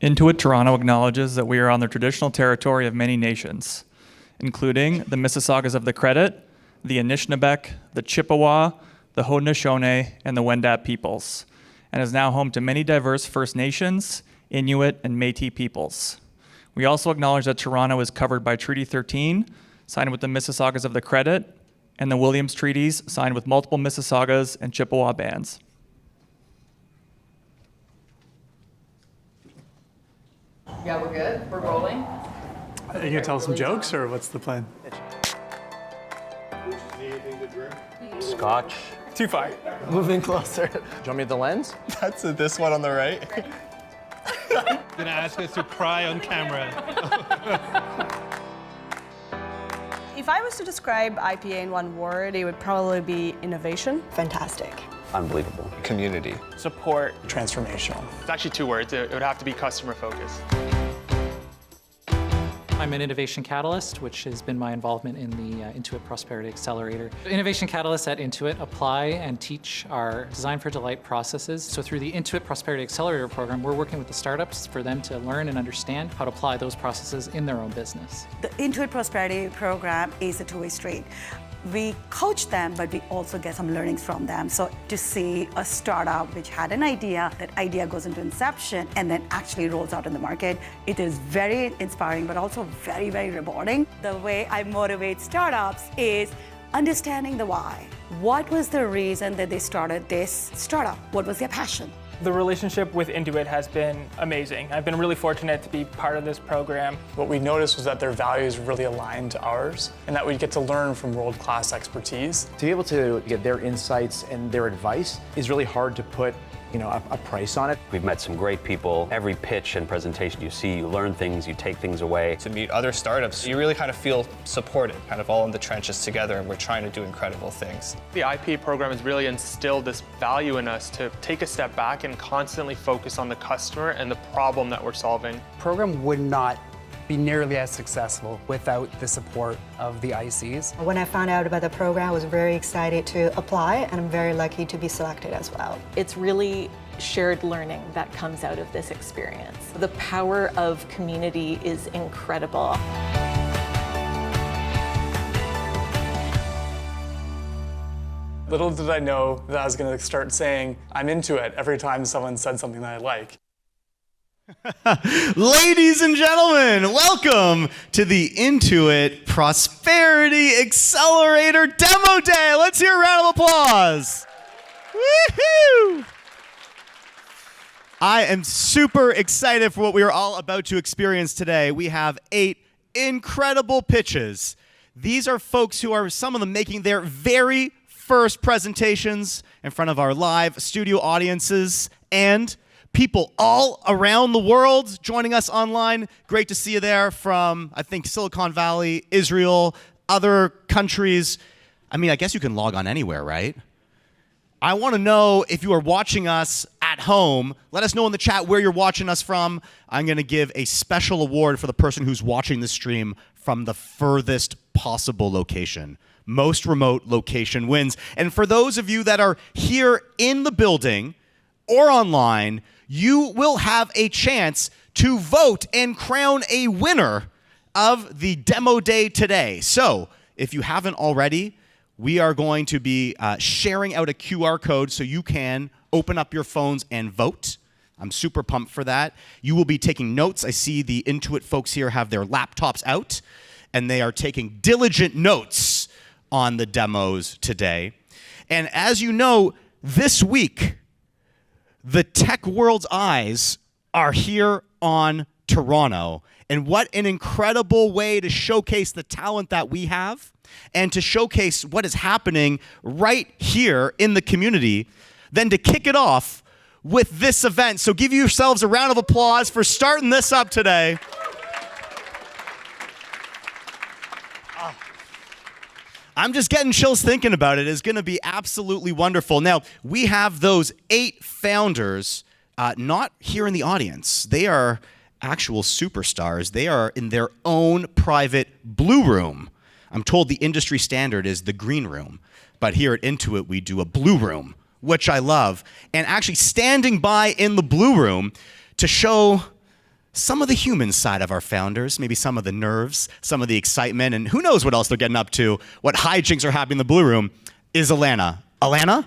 Intuit Toronto acknowledges that we are on the traditional territory of many nations, including the Mississaugas of the Credit, the Anishinaabe, the Chippewa, the Haudenosaunee, and the Wendat peoples, and is now home to many diverse First Nations, Inuit, and Métis peoples. We also acknowledge that Toronto is covered by Treaty 13, signed with the Mississaugas of the Credit, and the Williams Treaties, signed with multiple Mississaugas and Chippewa bands. Yeah, we're good. We're rolling. Are you gonna tell some jokes, or what's the plan? Scotch. Too far. Moving closer. Do you want me at the lens? That's this one on the right. Gonna ask us to cry on camera. If I was to describe IPA in one word, it would probably be innovation. Fantastic. Unbelievable. Community. Support. Transformational. It's actually two words. It would have to be customer focused. I'm an innovation catalyst, which has been my involvement in the Intuit Prosperity Accelerator. Innovation catalysts at Intuit apply and teach our Design for Delight processes. So through the Intuit Prosperity Accelerator program, we're working with the startups for them to learn and understand how to apply those processes in their own business. The Intuit Prosperity program is a two-way street. We coach them, but we also get some learnings from them. So to see a startup which had an idea, that idea goes into inception and then actually rolls out in the market, it is very inspiring, but also very, very rewarding. The way I motivate startups is understanding the why. What was the reason that they started this startup? What was their passion? The relationship with Intuit has been amazing. I've been really fortunate to be part of this program. What we noticed was that their values really aligned to ours, and that we get to learn from world-class expertise. To be able to get their insights and their advice is really hard to put a price on it. We've met some great people. Every pitch and presentation you see, you learn things, you take things away. To meet other startups, you really kind of feel supported, kind of all in the trenches together, and we're trying to do incredible things. The IPA program has really instilled this value in us to take a step back and constantly focus on the customer and the problem that we're solving. The program would not be nearly as successful without the support of the ICs. When I found out about the program, I was very excited to apply, and I'm very lucky to be selected as well. It's really shared learning that comes out of this experience. The power of community is incredible. Little did I know that I was going to start saying, I'm into it, every time someone said something that I like. Ladies and gentlemen, welcome to the Intuit Prosperity Accelerator Demo Day. Let's hear a round of applause. Woohoo! I am super excited for what we are all about to experience today. We have 8 incredible pitches. These are folks who are some of them making their very first presentations in front of our live studio audiences and people all around the world joining us online. Great to see you there from, I think, Silicon Valley, Israel, other countries. I mean, I guess you can log on anywhere, right? I want to know if you are watching us at home. Let us know in the chat where you're watching us from. I'm going to give a special award for the person who's watching the stream from the furthest possible location. Most remote location wins. And for those of you that are here in the building or online, you will have a chance to vote and crown a winner of the demo day today. So if you haven't already, we are going to be sharing out a QR code so you can open up your phones and vote. I'm super pumped for that. You will be taking notes. I see the Intuit folks here have their laptops out, and they are taking diligent notes on the demos today. And as you know, this week, the tech world's eyes are here on Toronto. And what an incredible way to showcase the talent that we have and to showcase what is happening right here in the community than to kick it off with this event. So give yourselves a round of applause for starting this up today. I'm just getting chills thinking about it. It's going to be absolutely wonderful. Now, we have those 8 founders not here in the audience. They are actual superstars. They are in their own private blue room. I'm told the industry standard is the green room, but here at Intuit, we do a blue room, which I love. And actually standing by in the blue room to show some of the human side of our founders, maybe some of the nerves, some of the excitement, and who knows what else they're getting up to, what hijinks are happening in the Blue Room, is Alana. Alana?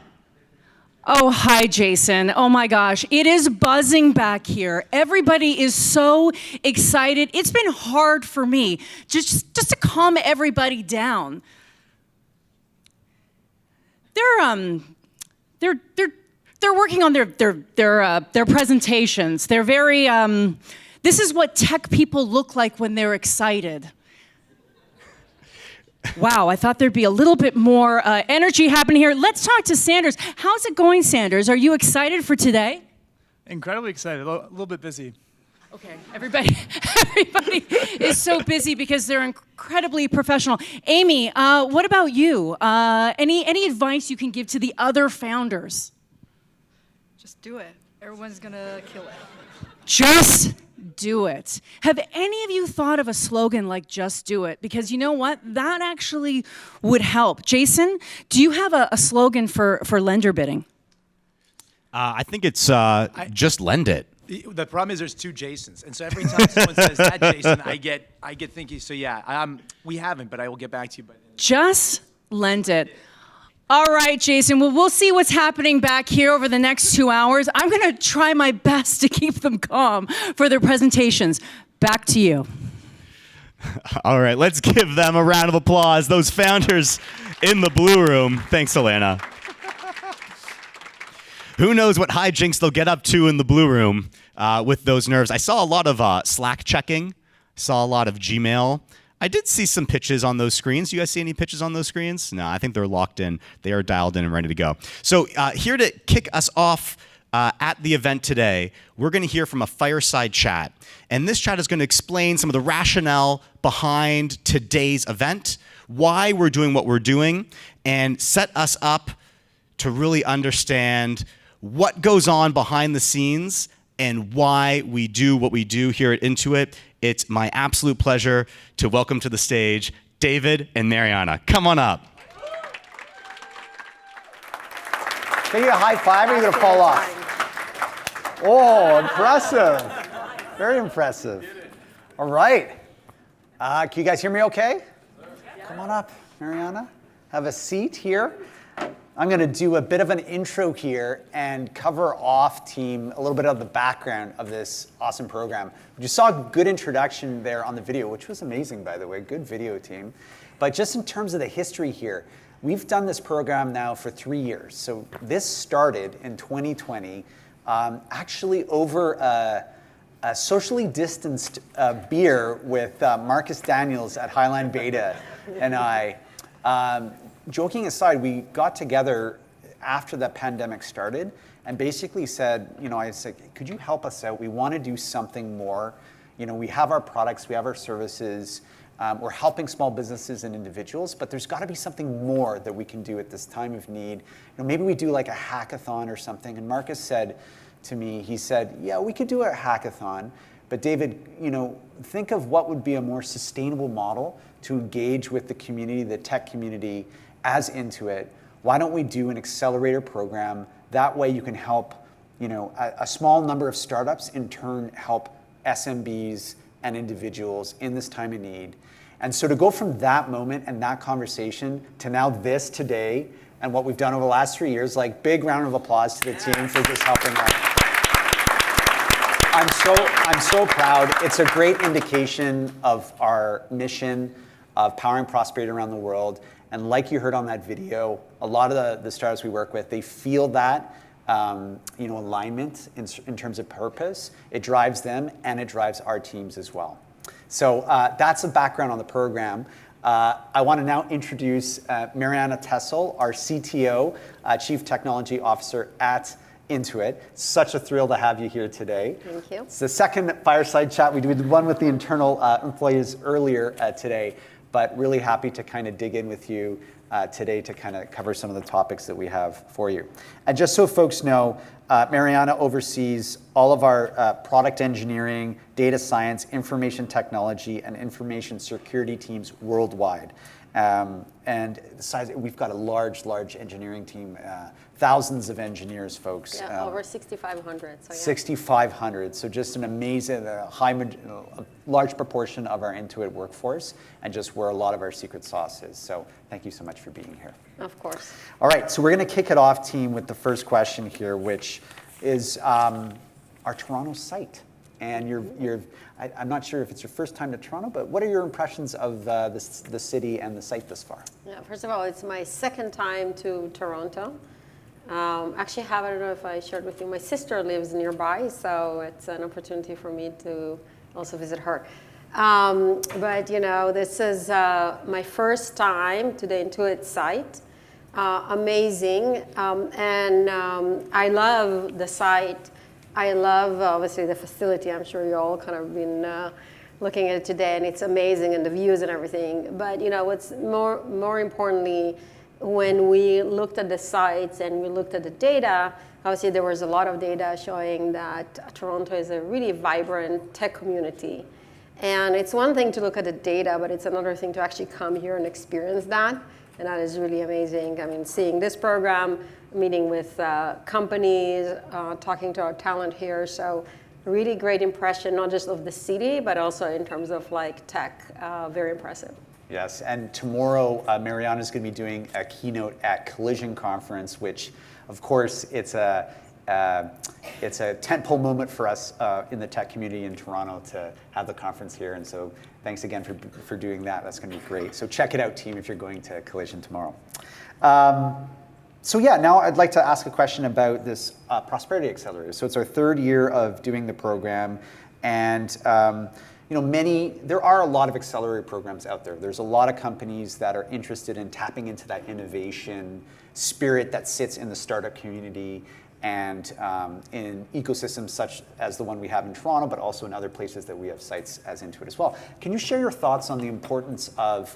Oh, hi, Jason. Oh my gosh, it is buzzing back here. Everybody is so excited. It's been hard for me just to calm everybody down. They're working on their presentations. They're very this is what tech people look like when they're excited. Wow, I thought there'd be a little bit more energy happening here. Let's talk to Sanders. How's it going, Sanders? Are you excited for today? Incredibly excited, a little bit busy. Okay, everybody is so busy because they're incredibly professional. Amy, what about you? Any advice you can give to the other founders? Just do it. Everyone's gonna kill it. Just do it. Have any of you thought of a slogan like "Just do it"? Because you know what? That actually would help. Jason, do you have a slogan for lender bidding? I think it's just lend it. The problem is there's two Jasons, and so every time someone says that Jason, I get thinking. So yeah, we haven't, but I will get back to you. Just lend it. All right, Jason. Well, we'll see what's happening back here over the next 2 hours. I'm going to try my best to keep them calm for their presentations. Back to you. All right, let's give them a round of applause. Those founders in the Blue Room. Thanks, Alana. Who knows what hijinks they'll get up to in the Blue Room with those nerves. I saw a lot of Slack checking. Saw a lot of Gmail. I did see some pitches on those screens. Do you guys see any pitches on those screens? No, I think they're locked in. They are dialed in and ready to go. So here to kick us off at the event today, we're going to hear from a fireside chat. And this chat is going to explain some of the rationale behind today's event, why we're doing what we're doing, and set us up to really understand what goes on behind the scenes and why we do what we do here at Intuit. It's my absolute pleasure to welcome to the stage David and Marianna. Come on up. Can you a high five or are you going to fall off? Oh, impressive. Very impressive. All right. Can you guys hear me okay? Come on up, Marianna. Have a seat here. I'm going to do a bit of an intro here and cover off, team, a little bit of the background of this awesome program. You saw a good introduction there on the video, which was amazing, by the way. Good video, team. But just in terms of the history here, we've done this program now for 3 years. So this started in 2020, actually over a socially distanced beer with Marcus Daniels at Highline Beta and I. Joking aside, we got together after the pandemic started and basically said, I said, could you help us out? We want to do something more. We have our products, we have our services, we're helping small businesses and individuals, but there's got to be something more that we can do at this time of need. Maybe we do like a hackathon or something. And Marcus said to me, he said, yeah, we could do a hackathon, but David, think of what would be a more sustainable model to engage with the community, the tech community, as Intuit. Why don't we do an accelerator program? That way you can help, a small number of startups in turn help SMBs and individuals in this time of need. And so to go from that moment and that conversation to now this today and what we've done over the last 3 years, like big round of applause to the team for just helping us. I'm so proud. It's a great indication of our mission of powering prosperity around the world. And like you heard on that video, a lot of the startups we work with, they feel that alignment in terms of purpose. It drives them and it drives our teams as well. So that's the background on the program. I want to now introduce Marianna Tessel, our CTO, Chief Technology Officer at Intuit. Such a thrill to have you here today. Thank you. It's the second fireside chat. We did one with the internal employees earlier today, but really happy to kind of dig in with you today to kind of cover some of the topics that we have for you. And just so folks know, Marianna oversees all of our product engineering, data science, information technology, and information security teams worldwide. And besides, we've got a large engineering team thousands of engineers, folks. Yeah, over 6,500. So yeah. 6,500. So just an amazing, a large proportion of our Intuit workforce, and just where a lot of our secret sauce is. So thank you so much for being here. Of course. All right, so we're going to kick it off, team, with the first question here, which is our Toronto site. And I'm not sure if it's your first time to Toronto, but what are your impressions of the city and the site thus far? Yeah, first of all, it's my second time to Toronto. Actually, I don't know if I shared with you, my sister lives nearby, so it's an opportunity for me to also visit her. But you know, this is my first time to the Intuit site. Amazing, and I love the site. I love, obviously, the facility. I'm sure you all kind of been looking at it today, and it's amazing, and the views and everything. But you know, what's more importantly, when we looked at the sites and we looked at the data, obviously there was a lot of data showing that Toronto is a really vibrant tech community. And it's one thing to look at the data, but it's another thing to actually come here and experience that. And that is really amazing. I mean, seeing this program, meeting with companies, talking to our talent here. So really great impression, not just of the city, but also in terms of like tech, very impressive. Yes, and tomorrow Marianna is going to be doing a keynote at Collision Conference, which, of course, it's a tentpole moment for us in the tech community in Toronto to have the conference here. And so thanks again for doing that. That's going to be great. So check it out, team, if you're going to Collision tomorrow. So yeah, now I'd like to ask a question about this Prosperity Accelerator. So it's our third year of doing the program, and you know, there are a lot of accelerator programs out there. There's a lot of companies that are interested in tapping into that innovation spirit that sits in the startup community and in ecosystems such as the one we have in Toronto, but also in other places that we have sites as Intuit as well. Can you share your thoughts on the importance of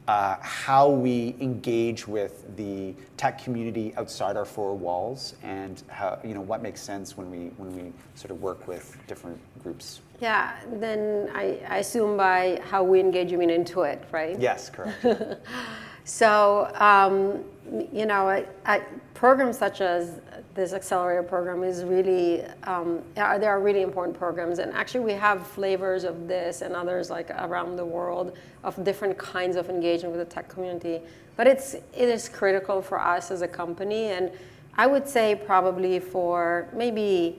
how we engage with the tech community outside our four walls, and how, you know, what makes sense when we sort of work with different groups? Yeah, then I assume by how we engage you mean Intuit, right? Yes, correct. So, you know, programs such as this accelerator program is really, they are really important programs. And actually we have flavors of this and others like around the world of different kinds of engagement with the tech community. But it is critical for us as a company. And I would say probably for maybe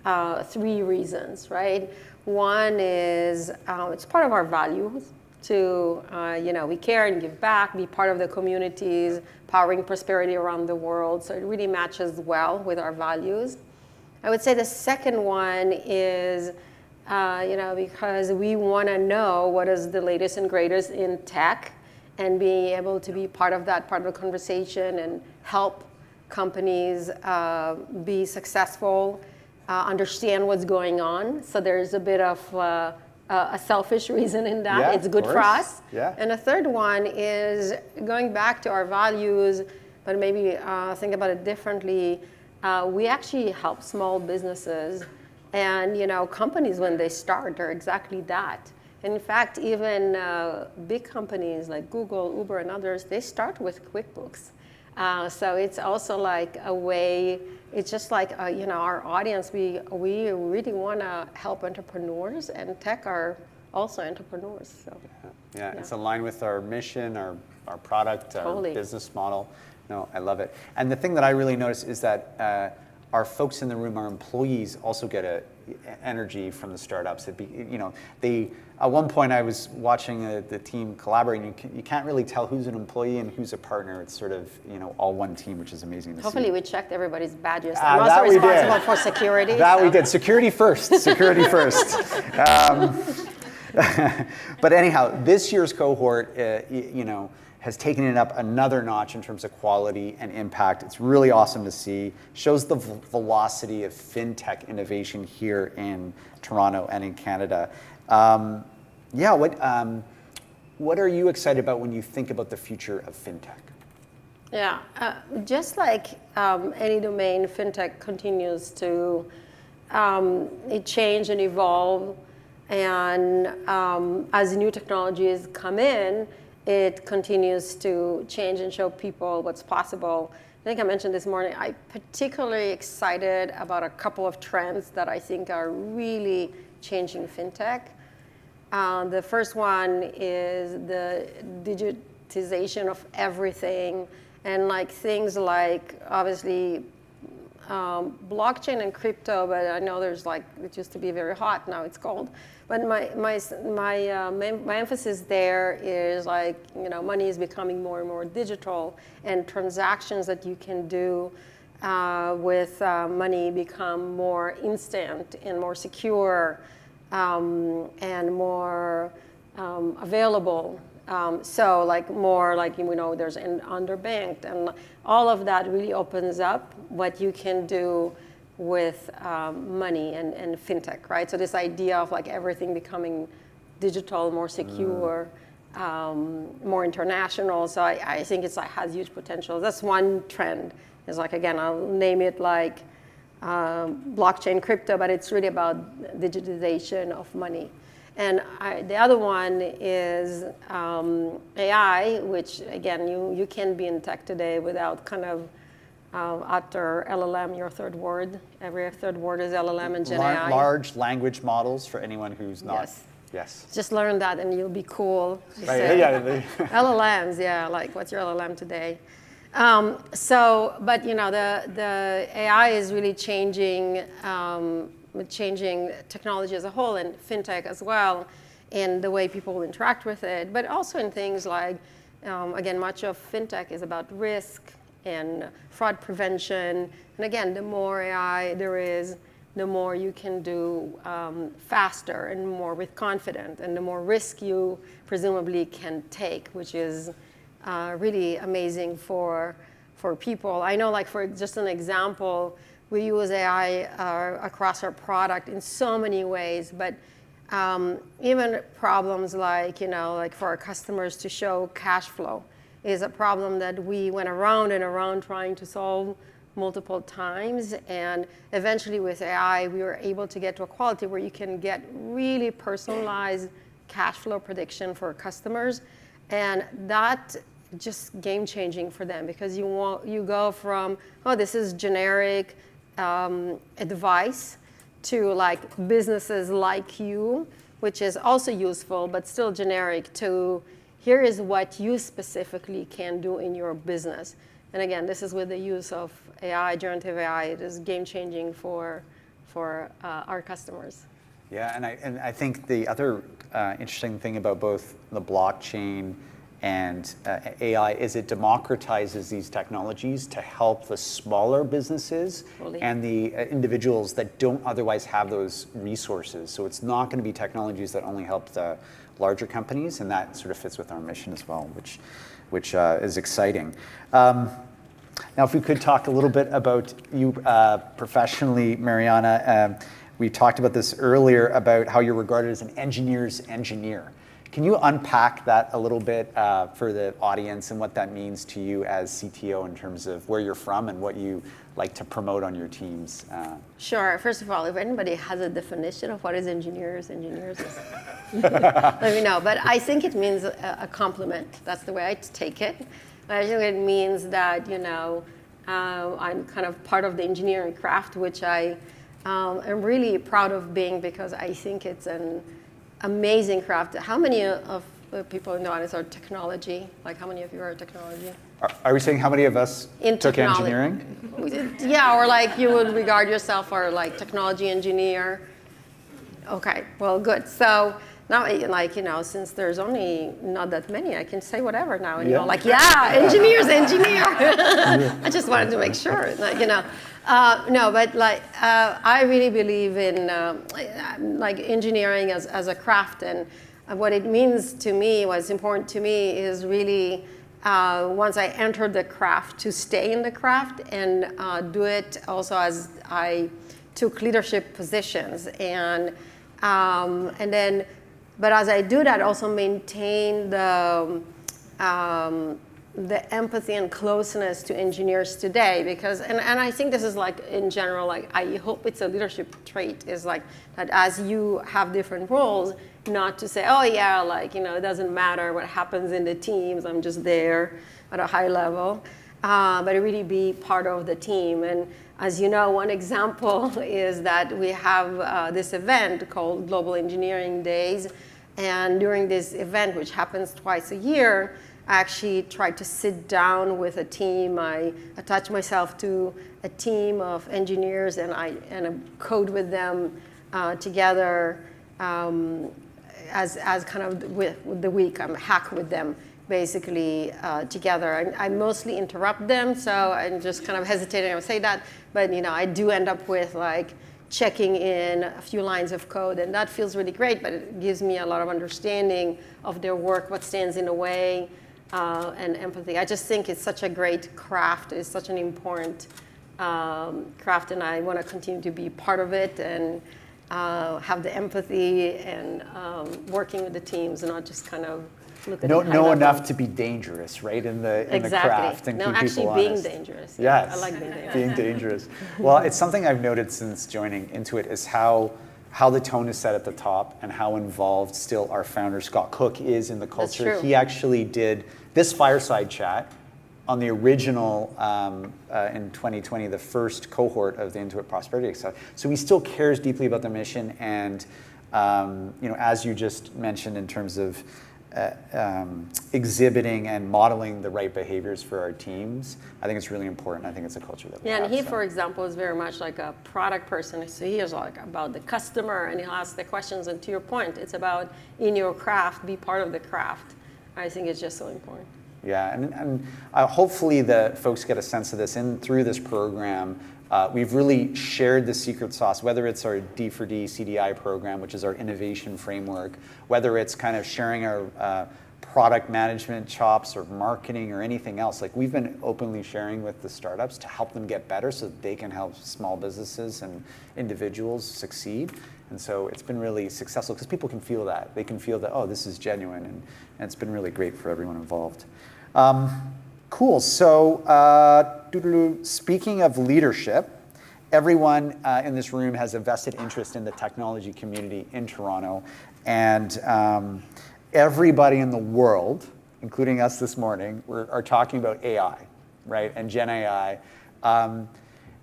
3 reasons, right? One is it's part of our values to, you know, we care and give back, be part of the communities, powering prosperity around the world. So it really matches well with our values. I would say the second one is, you know, because we want to know what is the latest and greatest in tech, and being able to be part of that part of the conversation and help companies be successful, understand what's going on. So there's a bit of a selfish reason in that. Yeah, it's good for us. Yeah. And a third one is going back to our values, but maybe think about it differently. We actually help small businesses, and you know, companies when they start are exactly that. And in fact, even big companies like Google, Uber, and others, they start with QuickBooks. So it's also like a way. It's just like, you know, our audience, we really want to help entrepreneurs, and tech are also entrepreneurs. So. Yeah, it's aligned with our mission, our product, Totally. Our business model. No, I love it. And the thing that I really notice is that our folks in the room, our employees, also get energy from the startups. You know, at one point I was watching the team collaborating. You can't really tell who's an employee and who's a partner. It's sort of, you know, all one team, which is amazing to see. Hopefully we checked everybody's badges. I'm also that we responsible did. for security. That so. we did. Security first. Security first. But anyhow, this year's cohort, you know, has taken it up another notch in terms of quality and impact. It's really awesome to see. Shows the velocity of fintech innovation here in Toronto and in Canada. Yeah, what are you excited about when you think about the future of fintech? Yeah, just like any domain, fintech continues to change and evolve. And as new technologies come in, it continues to change and show people what's possible. think I mentioned this morning, I'm particularly excited about a couple of trends that I think are really changing fintech. The first one is the digitization of everything, and like things like obviously blockchain and crypto, but I know there's like, it used to be very hot, now it's cold. But my emphasis there is like, money is becoming more and more digital, and transactions that you can do with money become more instant and more secure and more available. So like more like, there's an underbanked, and all of that really opens up what you can do with money and fintech, right? So this idea of like everything becoming digital, more secure, more international. So I think it's like has huge potential. That's one trend. Is like, again, I'll name it like blockchain, crypto, but it's really about digitization of money. And the other one is AI, which again, you can't be in tech today without kind of utter LLM, your third word. Every third word is LLM and Gen AI. Large language models for anyone who's not. Yes. Yes. Just learn that and you'll be cool. Right. Yeah. LLMs, yeah, like what's your LLM today? But the AI is really changing technology as a whole, and fintech as well, and the way people interact with it, but also in things like, again, much of fintech is about risk and fraud prevention. And again, the more AI there is, the more you can do faster and more with confidence, and the more risk you presumably can take, which is really amazing for people. I know, like, for just an example, we use AI across our product in so many ways, but even problems like, like for our customers to show cash flow is a problem that we went around and around trying to solve multiple times. And eventually with AI, we were able to get to a quality where you can get really personalized cash flow prediction for customers. And that just game changing for them, because you go from, oh, this is generic advice, to like businesses like you, which is also useful, but still generic, to here is what you specifically can do in your business. And again, this is with the use of AI, generative AI. It is game changing for our customers. Yeah, and I think the other interesting thing about both the blockchain and AI is it democratizes these technologies to help the smaller businesses and the individuals that don't otherwise have those resources. So it's not going to be technologies that only help the larger companies, and that sort of fits with our mission as well, which is exciting. Now, if we could talk a little bit about you professionally, Marianna. We talked about this earlier about how you're regarded as an engineer's engineer. Can you unpack that a little bit for the audience and what that means to you as CTO in terms of where you're from and what you like to promote on your teams? Sure. First of all, if anybody has a definition of what is engineers is, let me know. But I think it means a compliment. That's the way I take it. I think it means that, I'm kind of part of the engineering craft, which I am really proud of being, because I think it's an amazing craft. How many of the people in the audience are technology? Like, how many of you are technology? Are we saying how many of us took engineering? Yeah, or like you would regard yourself as like technology engineer. Okay, well, good. So now, like, since there's only not that many, I can say whatever now. And you're like, yeah, engineer. I just wanted to make sure, like, no, but like I really believe in like engineering as a craft, and what it means to me, what's important to me, is really once I entered the craft, to stay in the craft and do it also as I took leadership positions, and then, but as I do that, also maintain the empathy and closeness to engineers today, because, and I think this is like in general, like I hope it's a leadership trait, is like that as you have different roles, not to say, oh yeah, like, it doesn't matter what happens in the teams, I'm just there at a high level. but really be part of the team. And as you know, one example is that we have this event called Global Engineering Days. And during this event, which happens twice a year, I actually tried to sit down with a team. I attach myself to a team of engineers and I code with them together as kind of with the week. I'm hack with them basically together. I mostly interrupt them, so I'm just kind of hesitating to say that. But I do end up with like checking in a few lines of code, and that feels really great. But it gives me a lot of understanding of their work, what stands in the way. And empathy. I just think it's such a great craft. It's such an important craft, and I want to continue to be part of it and have the empathy and working with the teams, and not just kind of look at know enough to be dangerous, right? In the craft and keep people honest. Being dangerous. Yes, I like being dangerous. Being dangerous. Well, it's something I've noted since joining Intuit is how the tone is set at the top and how involved still our founder, Scott Cook, is in the culture. That's true. He actually did this fireside chat on the original, in 2020, the first cohort of the Intuit Prosperity Accelerator. So he still cares deeply about the mission and, as you just mentioned in terms of exhibiting and modeling the right behaviors for our teams, I think it's really important. I think it's a culture that we have. And he, for example, is very much like a product person. So he is like about the customer, and he'll ask the questions. And to your point, it's about in your craft, be part of the craft. I think it's just so important. Yeah, and hopefully the folks get a sense of this through this program. We've really shared the secret sauce, whether it's our D4D CDI program, which is our innovation framework, whether it's kind of sharing our product management chops or marketing or anything else. Like we've been openly sharing with the startups to help them get better so that they can help small businesses and individuals succeed. And so it's been really successful because people can feel that. They can feel that, oh, this is genuine, and it's been really great for everyone involved. Cool. So speaking of leadership, everyone in this room has a vested interest in the technology community in Toronto. And everybody in the world, including us this morning, are talking about AI, right? And Gen AI.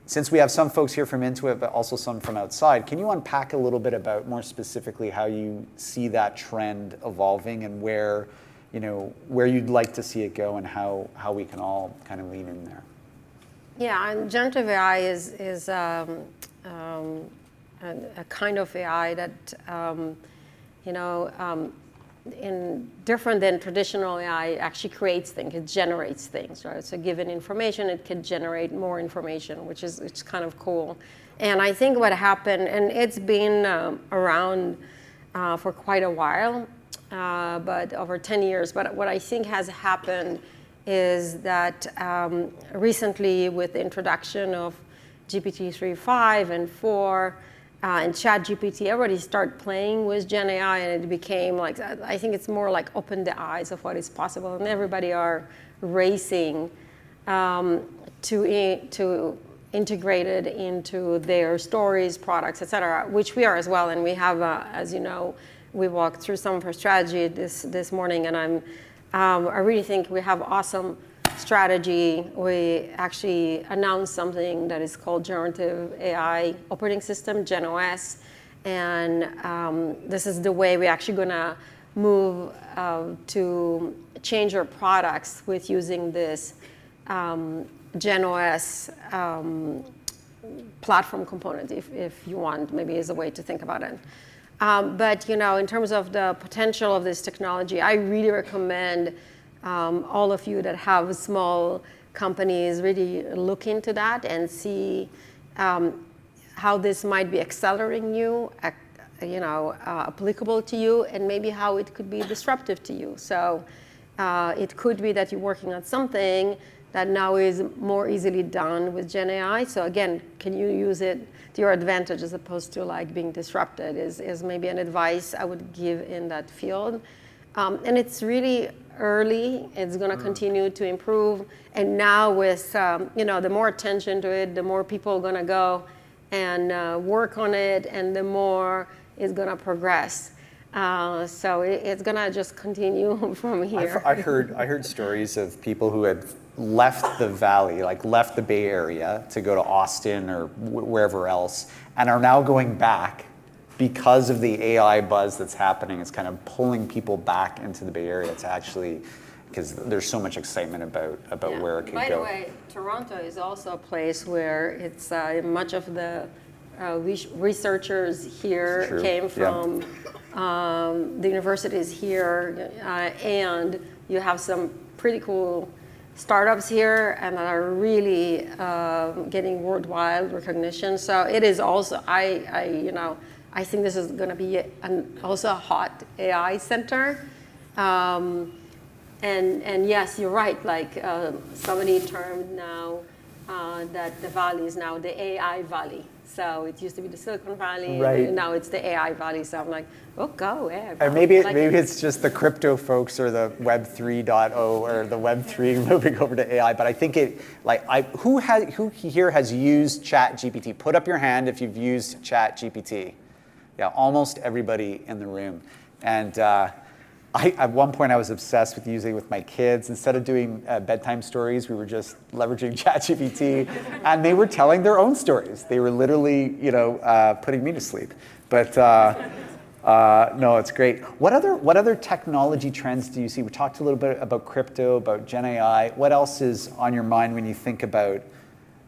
Since we have some folks here from Intuit, but also some from outside, can you unpack a little bit about more specifically how you see that trend evolving and where you'd like to see it go and how we can all kind of lean in there? Yeah, and generative AI is a kind of AI that, in different than traditional AI, actually creates things. It generates things, right? So given information, it can generate more information, which is kind of cool. And I think what happened, and it's been around for quite a while, but over 10 years. But what I think has happened is that recently, with the introduction of GPT 3.5 and 4, and ChatGPT, everybody started playing with Gen AI, and it became like, I think it's more like opened the eyes of what is possible, and everybody are racing to integrate it into their stories, products, et cetera, which we are as well. And we have, as you know, we walked through some of our strategy this morning, and I really think we have awesome strategy. We actually announced something that is called Generative AI Operating System, GenOS, and this is the way we're actually going to move to change our products with using this GenOS platform component, if you want, maybe is a way to think about it. But in terms of the potential of this technology, I really recommend all of you that have small companies really look into that and see how this might be accelerating you, applicable to you, and maybe how it could be disruptive to you. So it could be that you're working on something that now is more easily done with Gen AI. So again, can you use it to your advantage as opposed to like being disrupted is maybe an advice I would give in that field. And it's really early. It's going to continue to improve. And now with, the more attention to it, the more people are going to go and work on it, and the more it's going to progress. So it's going to just continue from here. I heard stories of people who had left the valley, like left the Bay Area to go to Austin or wherever else, and are now going back because of the AI buzz that's happening. It's kind of pulling people back into the Bay Area to actually, because there's so much excitement about where it could go. By the way, Toronto is also a place where it's much of the researchers here came from the universities here, and you have some pretty cool startups here and that are really getting worldwide recognition. So it is also, I think this is going to be also a hot AI center. And yes, you're right, like somebody termed now that the valley is now the AI valley. So it used to be the Silicon Valley, Right. and now it's the AI valley. So I'm like, oh, go, yeah. Or maybe it's just the crypto folks or the Web 3.0 or the Web 3 moving over to AI. But I think who here has used ChatGPT? Put up your hand if you've used ChatGPT. Yeah, almost everybody in the room. And at one point I was obsessed with using it with my kids. Instead of doing bedtime stories, we were just leveraging ChatGPT, and they were telling their own stories. They were literally, putting me to sleep. But no, it's great. What other technology trends do you see? We talked a little bit about crypto, about Gen AI. What else is on your mind when you think about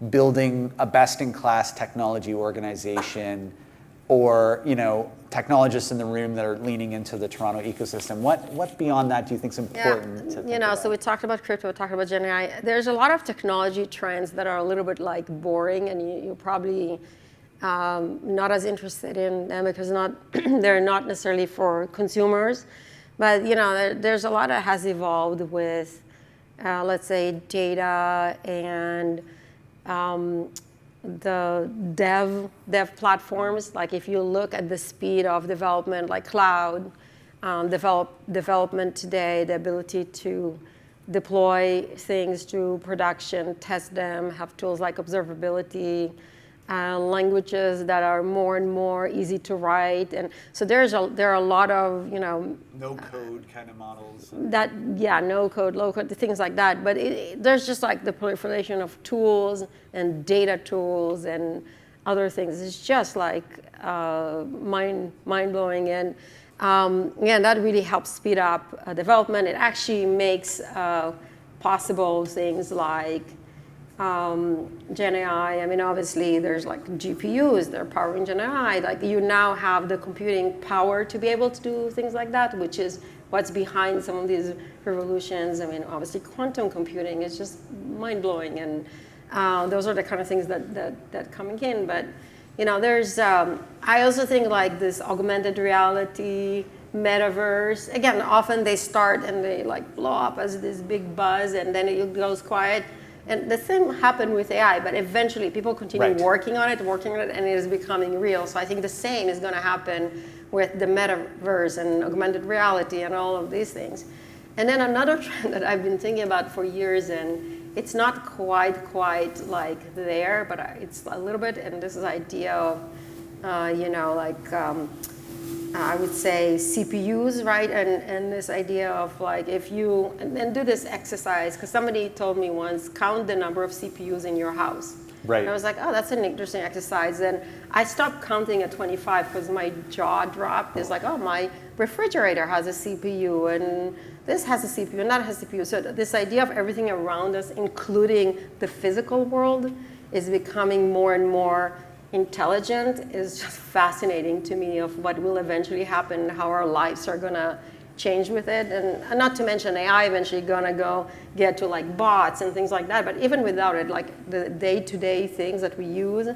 building a best-in-class technology organization, or technologists in the room that are leaning into the Toronto ecosystem? What beyond that do you think is important? So we talked about crypto, we talked about Gen AI. There's a lot of technology trends that are a little bit like boring, and you probably not as interested in them because they're not necessarily for consumers. But there's a lot that has evolved with, let's say, data and the dev platforms. Like if you look at the speed of development, like cloud development today, the ability to deploy things to production, test them, have tools like observability, languages that are more and more easy to write, and so there are a lot of no code kind of models. No code, low code, things like that. But there's just like the proliferation of tools and data tools and other things. It's just like mind blowing, and that really helps speed up development. It actually makes possible things like Gen AI. I mean, obviously, there's like GPUs, they're powering Gen AI. Like you now have the computing power to be able to do things like that, which is what's behind some of these revolutions. I mean, obviously, quantum computing is just mind blowing, and those are the kind of things that coming in. But there's I also think like this augmented reality, metaverse. Again, often they start and they like blow up as this big buzz, and then it goes quiet. And the same happened with AI, but eventually people continue working on it, and it is becoming real. So I think the same is going to happen with the metaverse and augmented reality and all of these things. And then another trend that I've been thinking about for years, and it's not quite like there, but it's a little bit, and this is the idea of, I would say CPUs, right? And this idea of like if you, and do this exercise, because somebody told me once, count the number of CPUs in your house. Right. And I was like, oh, that's an interesting exercise. And I stopped counting at 25 because my jaw dropped. It's like, oh, my refrigerator has a CPU, and this has a CPU, and that has a CPU. So this idea of everything around us, including the physical world, is becoming more and more intelligent. Is just fascinating to me of what will eventually happen, how our lives are gonna change with it, and not to mention AI eventually gonna go get to like bots and things like that. But even without it, like the day-to-day things that we use,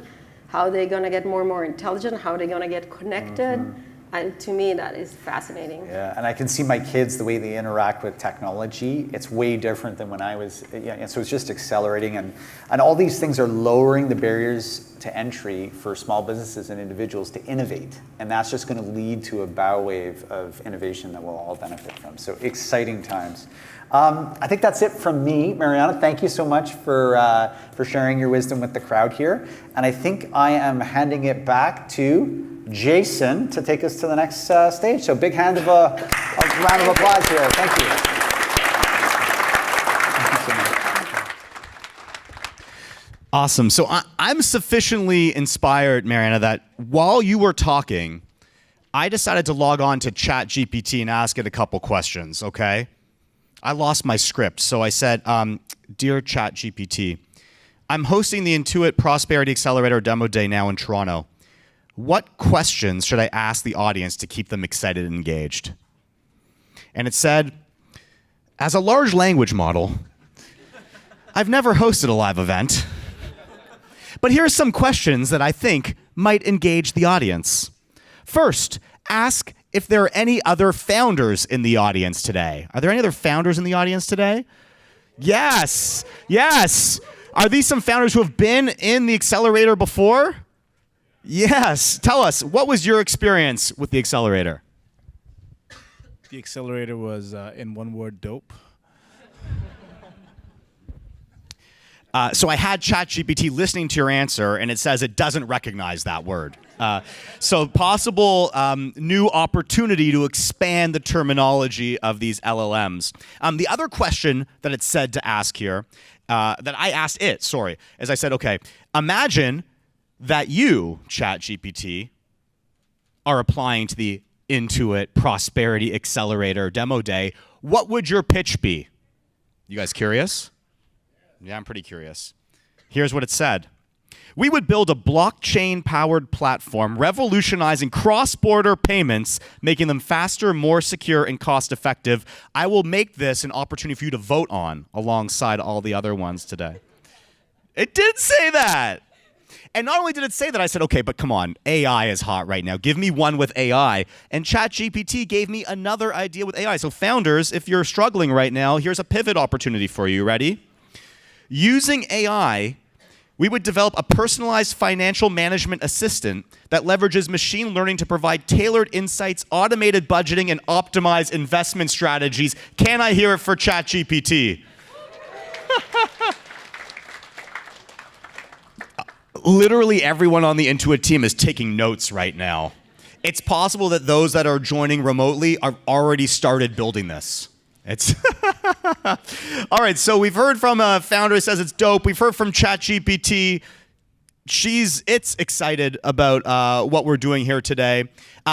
how they're gonna get more and more intelligent, how they're gonna get connected. Mm-hmm. And to me, that is fascinating. Yeah, and I can see my kids, the way they interact with technology, it's way different than when I was, so it's just accelerating, and all these things are lowering the barriers to entry for small businesses and individuals to innovate, and that's just going to lead to a bow wave of innovation that we'll all benefit from. So exciting times. I think that's it from me. Marianna, thank you so much for sharing your wisdom with the crowd here, and I think I am handing it back to Jason to take us to the next stage. So big round of applause here. Thank you. Thank you so much. Awesome. So I'm sufficiently inspired, Marianna, that while you were talking, I decided to log on to ChatGPT and ask it a couple questions, okay? I lost my script, so I said, Dear ChatGPT, I'm hosting the Intuit Prosperity Accelerator Demo Day now in Toronto. What questions should I ask the audience to keep them excited and engaged? And it said, as a large language model, I've never hosted a live event. But here are some questions that I think might engage the audience. First, ask if there are any other founders in the audience today. Are there any other founders in the audience today? Yes, yes. Are these some founders who have been in the accelerator before? Yes. Tell us, what was your experience with the accelerator? The accelerator was, in one word, dope. So I had ChatGPT listening to your answer, and it says it doesn't recognize that word. So possible new opportunity to expand the terminology of these LLMs. The other question that it said to ask here, that I asked it, is I said, okay, imagine that you, ChatGPT, are applying to the Intuit Prosperity Accelerator Demo Day. What would your pitch be? You guys curious? Yeah, I'm pretty curious. Here's what it said. We would build a blockchain-powered platform revolutionizing cross-border payments, making them faster, more secure, and cost-effective. I will make this an opportunity for you to vote on alongside all the other ones today. It did say that. And not only did it say that, I said, okay, but come on, AI is hot right now. Give me one with AI. And ChatGPT gave me another idea with AI. So founders, if you're struggling right now, here's a pivot opportunity for you. Ready? Using AI, we would develop a personalized financial management assistant that leverages machine learning to provide tailored insights, automated budgeting, and optimized investment strategies. Can I hear it for ChatGPT? Literally everyone on the Intuit team is taking notes right now. It's possible that those that are joining remotely are already started building this. It's all right, so we've heard from a founder who says it's dope. We've heard from ChatGPT. It's excited about what we're doing here today.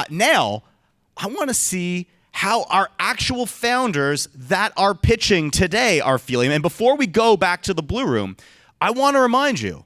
Now, I want to see how our actual founders that are pitching today are feeling. And before we go back to the Blue Room, I want to remind you,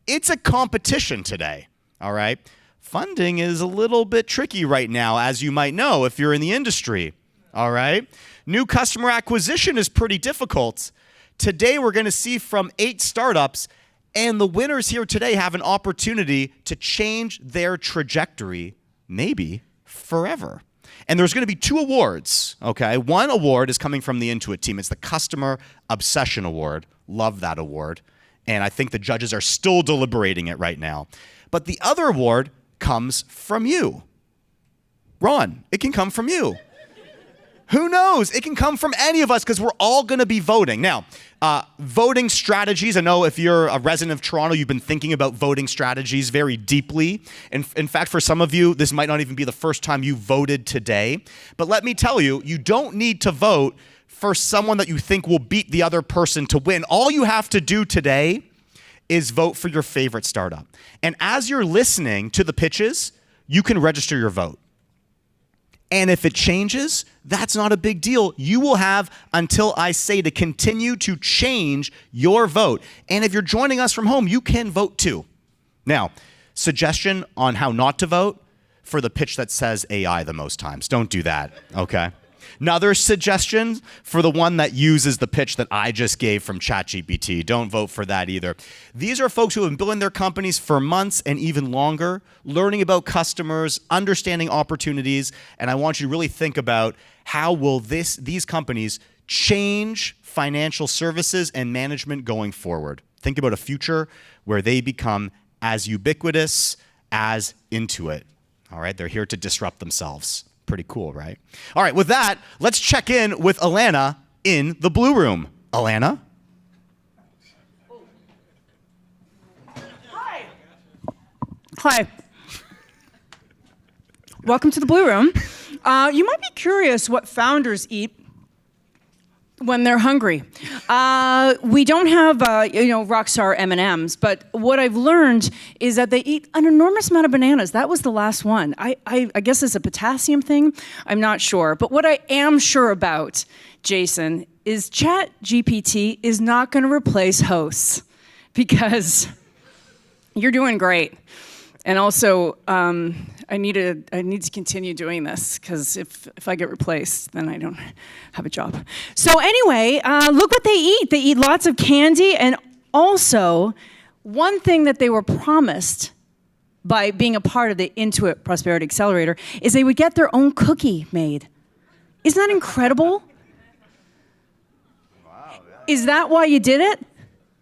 it's a competition today, all right? Funding is a little bit tricky right now, as you might know if you're in the industry, all right? New customer acquisition is pretty difficult. Today, we're going to see from 8 startups, and the winners here today have an opportunity to change their trajectory, maybe forever. And there's going to be 2 awards, okay? One award is coming from the Intuit team. It's the Customer Obsession Award. Love that award. And I think the judges are still deliberating it right now. But the other award comes from you. Ron, it can come from you. Who knows? It can come from any of us because we're all going to be voting. Now, voting strategies. I know if you're a resident of Toronto, you've been thinking about voting strategies very deeply. In fact, for some of you, this might not even be the first time you voted today. But let me tell you, you don't need to vote for someone that you think will beat the other person to win. All you have to do today is vote for your favorite startup. And as you're listening to the pitches, you can register your vote. And if it changes, that's not a big deal. You will have until I say to continue to change your vote. And if you're joining us from home, you can vote too. Now, suggestion on how not to vote for the pitch that says AI the most times. Don't do that, okay? Another suggestion for the one that uses the pitch that I just gave from ChatGPT. Don't vote for that either. These are folks who have been building their companies for months and even longer, learning about customers, understanding opportunities, and I want you to really think about how will these companies change financial services and management going forward. Think about a future where they become as ubiquitous as Intuit. All right, they're here to disrupt themselves. Pretty cool, right? All right, with that, let's check in with Alana in the Blue Room. Alana? Hi. Welcome to the Blue Room. You might be curious what founders eat when they're hungry. We don't have, Rockstar M&Ms, but what I've learned is that they eat an enormous amount of bananas. That was the last one. I guess it's a potassium thing. I'm not sure. But what I am sure about, Jason, is ChatGPT is not going to replace hosts because you're doing great. And also, I need to continue doing this because if I get replaced, then I don't have a job. So anyway, look what they eat. They eat lots of candy, and also one thing that they were promised by being a part of the Intuit Prosperity Accelerator is they would get their own cookie made. Isn't that incredible? Wow, yeah. Is that why you did it?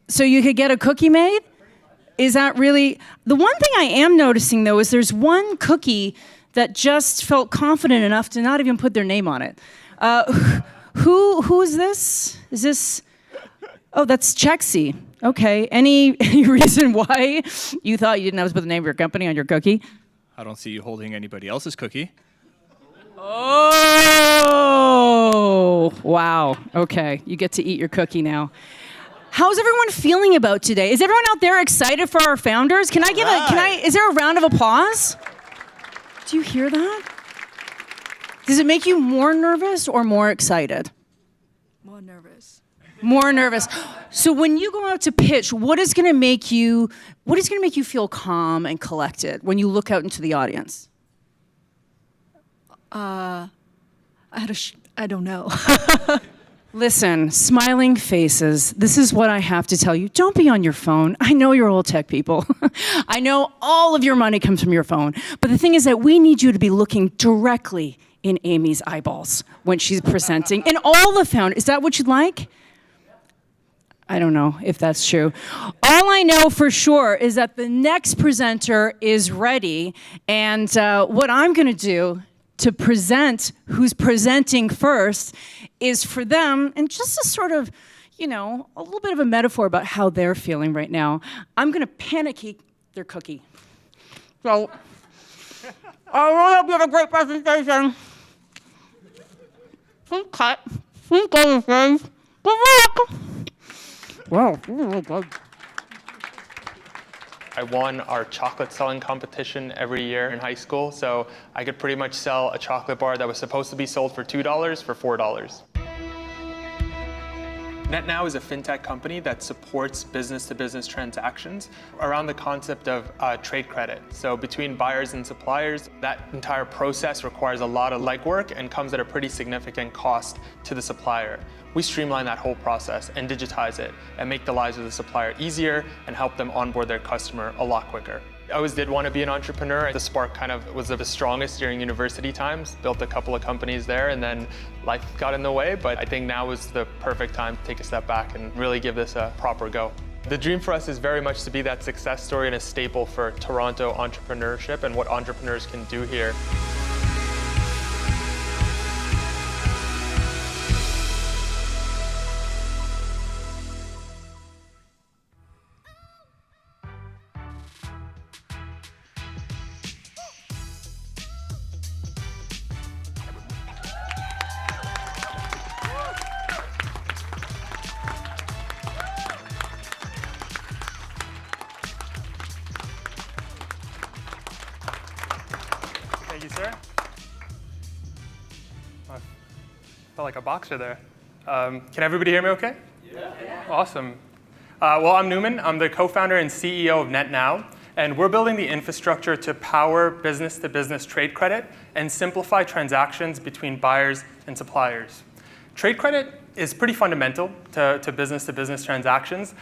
So you could get a cookie made? Is that really? The one thing I am noticing, though, is there's one cookie that just felt confident enough to not even put their name on it. Who is this? Is this? Oh, that's Chexy. Okay. Any reason why you thought you didn't have to put the name of your company on your cookie? I don't see you holding anybody else's cookie. Oh, wow. Okay. You get to eat your cookie now. How's everyone feeling about today? Is everyone out there excited for our founders? Is there a round of applause? Do you hear that? Does it make you more nervous or more excited? More nervous. More nervous. So when you go out to pitch, what is going to make you feel calm and collected when you look out into the audience? I don't know. Listen, smiling faces, this is what I have to tell you. Don't be on your phone. I know you're all tech people. I know all of your money comes from your phone. But the thing is that we need you to be looking directly in Amy's eyeballs when she's presenting. And all the founders, is that what you'd like? I don't know if that's true. All I know for sure is that the next presenter is ready. And what I'm going to do to present who's presenting first is for them, and just a sort of, a little bit of a metaphor about how they're feeling right now. I'm going to panic eat their cookie. So, I really hope you have a great presentation. Cut. Good luck. Wow, really good. I won our chocolate selling competition every year in high school, so I could pretty much sell a chocolate bar that was supposed to be sold for $2 for $4. NetNow is a fintech company that supports business-to-business transactions around the concept of trade credit. So between buyers and suppliers, that entire process requires a lot of legwork and comes at a pretty significant cost to the supplier. We streamline that whole process and digitize it and make the lives of the supplier easier and help them onboard their customer a lot quicker. I always did want to be an entrepreneur. The spark kind of was the strongest during university times. Built a couple of companies there, and then life got in the way. But I think now is the perfect time to take a step back and really give this a proper go. The dream for us is very much to be that success story and a staple for Toronto entrepreneurship and what entrepreneurs can do here. Thank you, sir. I felt like a boxer there. Can everybody hear me okay? Yeah. Awesome. Well, I'm Newman. I'm the co-founder and CEO of NetNow, and we're building the infrastructure to power business-to-business trade credit and simplify transactions between buyers and suppliers. Trade credit is pretty fundamental to business-to-business transactions.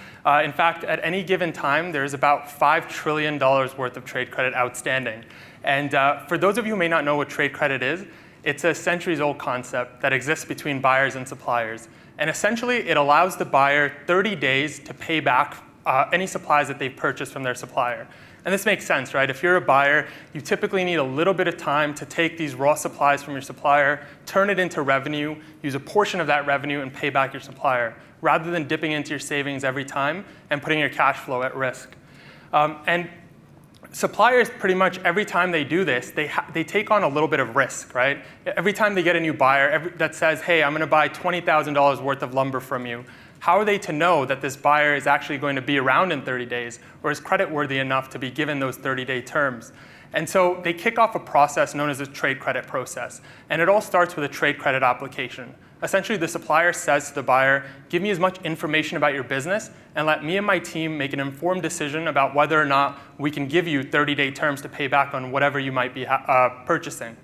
In fact, at any given time, there's about $5 trillion worth of trade credit outstanding. And for those of you who may not know what trade credit is, it's a centuries-old concept that exists between buyers and suppliers. And essentially, it allows the buyer 30 days to pay back any supplies that they've purchased from their supplier. And this makes sense, right? If you're a buyer, you typically need a little bit of time to take these raw supplies from your supplier, turn it into revenue, use a portion of that revenue, and pay back your supplier, rather than dipping into your savings every time and putting your cash flow at risk. And suppliers, pretty much every time they do this, they take on a little bit of risk, right? Every time they get a new buyer that says, hey, I'm going to buy $20,000 worth of lumber from you, how are they to know that this buyer is actually going to be around in 30 days or is creditworthy enough to be given those 30-day terms? And so they kick off a process known as a trade credit process. And it all starts with a trade credit application. Essentially, the supplier says to the buyer, give me as much information about your business and let me and my team make an informed decision about whether or not we can give you 30-day terms to pay back on whatever you might be purchasing.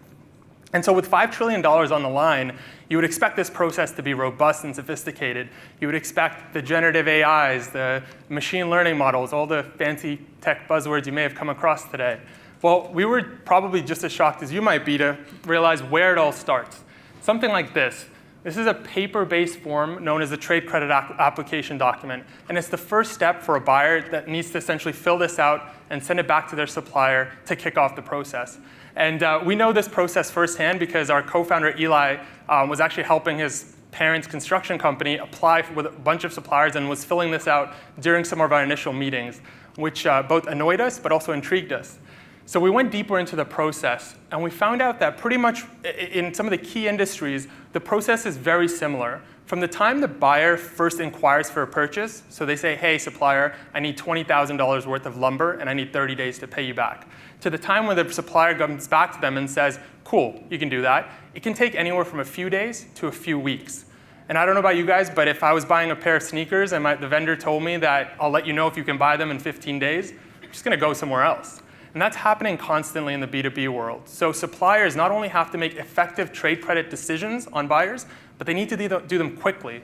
And so with $5 trillion on the line, you would expect this process to be robust and sophisticated. You would expect the generative AIs, the machine learning models, all the fancy tech buzzwords you may have come across today. Well, we were probably just as shocked as you might be to realize where it all starts. Something like this. This is a paper-based form known as a trade credit application document. And it's the first step for a buyer that needs to essentially fill this out and send it back to their supplier to kick off the process. And we know this process firsthand because our co-founder, Eli, was actually helping his parents' construction company apply with a bunch of suppliers and was filling this out during some of our initial meetings, which both annoyed us but also intrigued us. So we went deeper into the process, and we found out that pretty much in some of the key industries, the process is very similar. From the time the buyer first inquires for a purchase, so they say, hey, supplier, I need $20,000 worth of lumber, and I need 30 days to pay you back, to the time when the supplier comes back to them and says, cool, you can do that, it can take anywhere from a few days to a few weeks. And I don't know about you guys, but if I was buying a pair of sneakers and the vendor told me that I'll let you know if you can buy them in 15 days, I'm just going to go somewhere else. And that's happening constantly in the B2B world. So suppliers not only have to make effective trade credit decisions on buyers, but they need to do them quickly.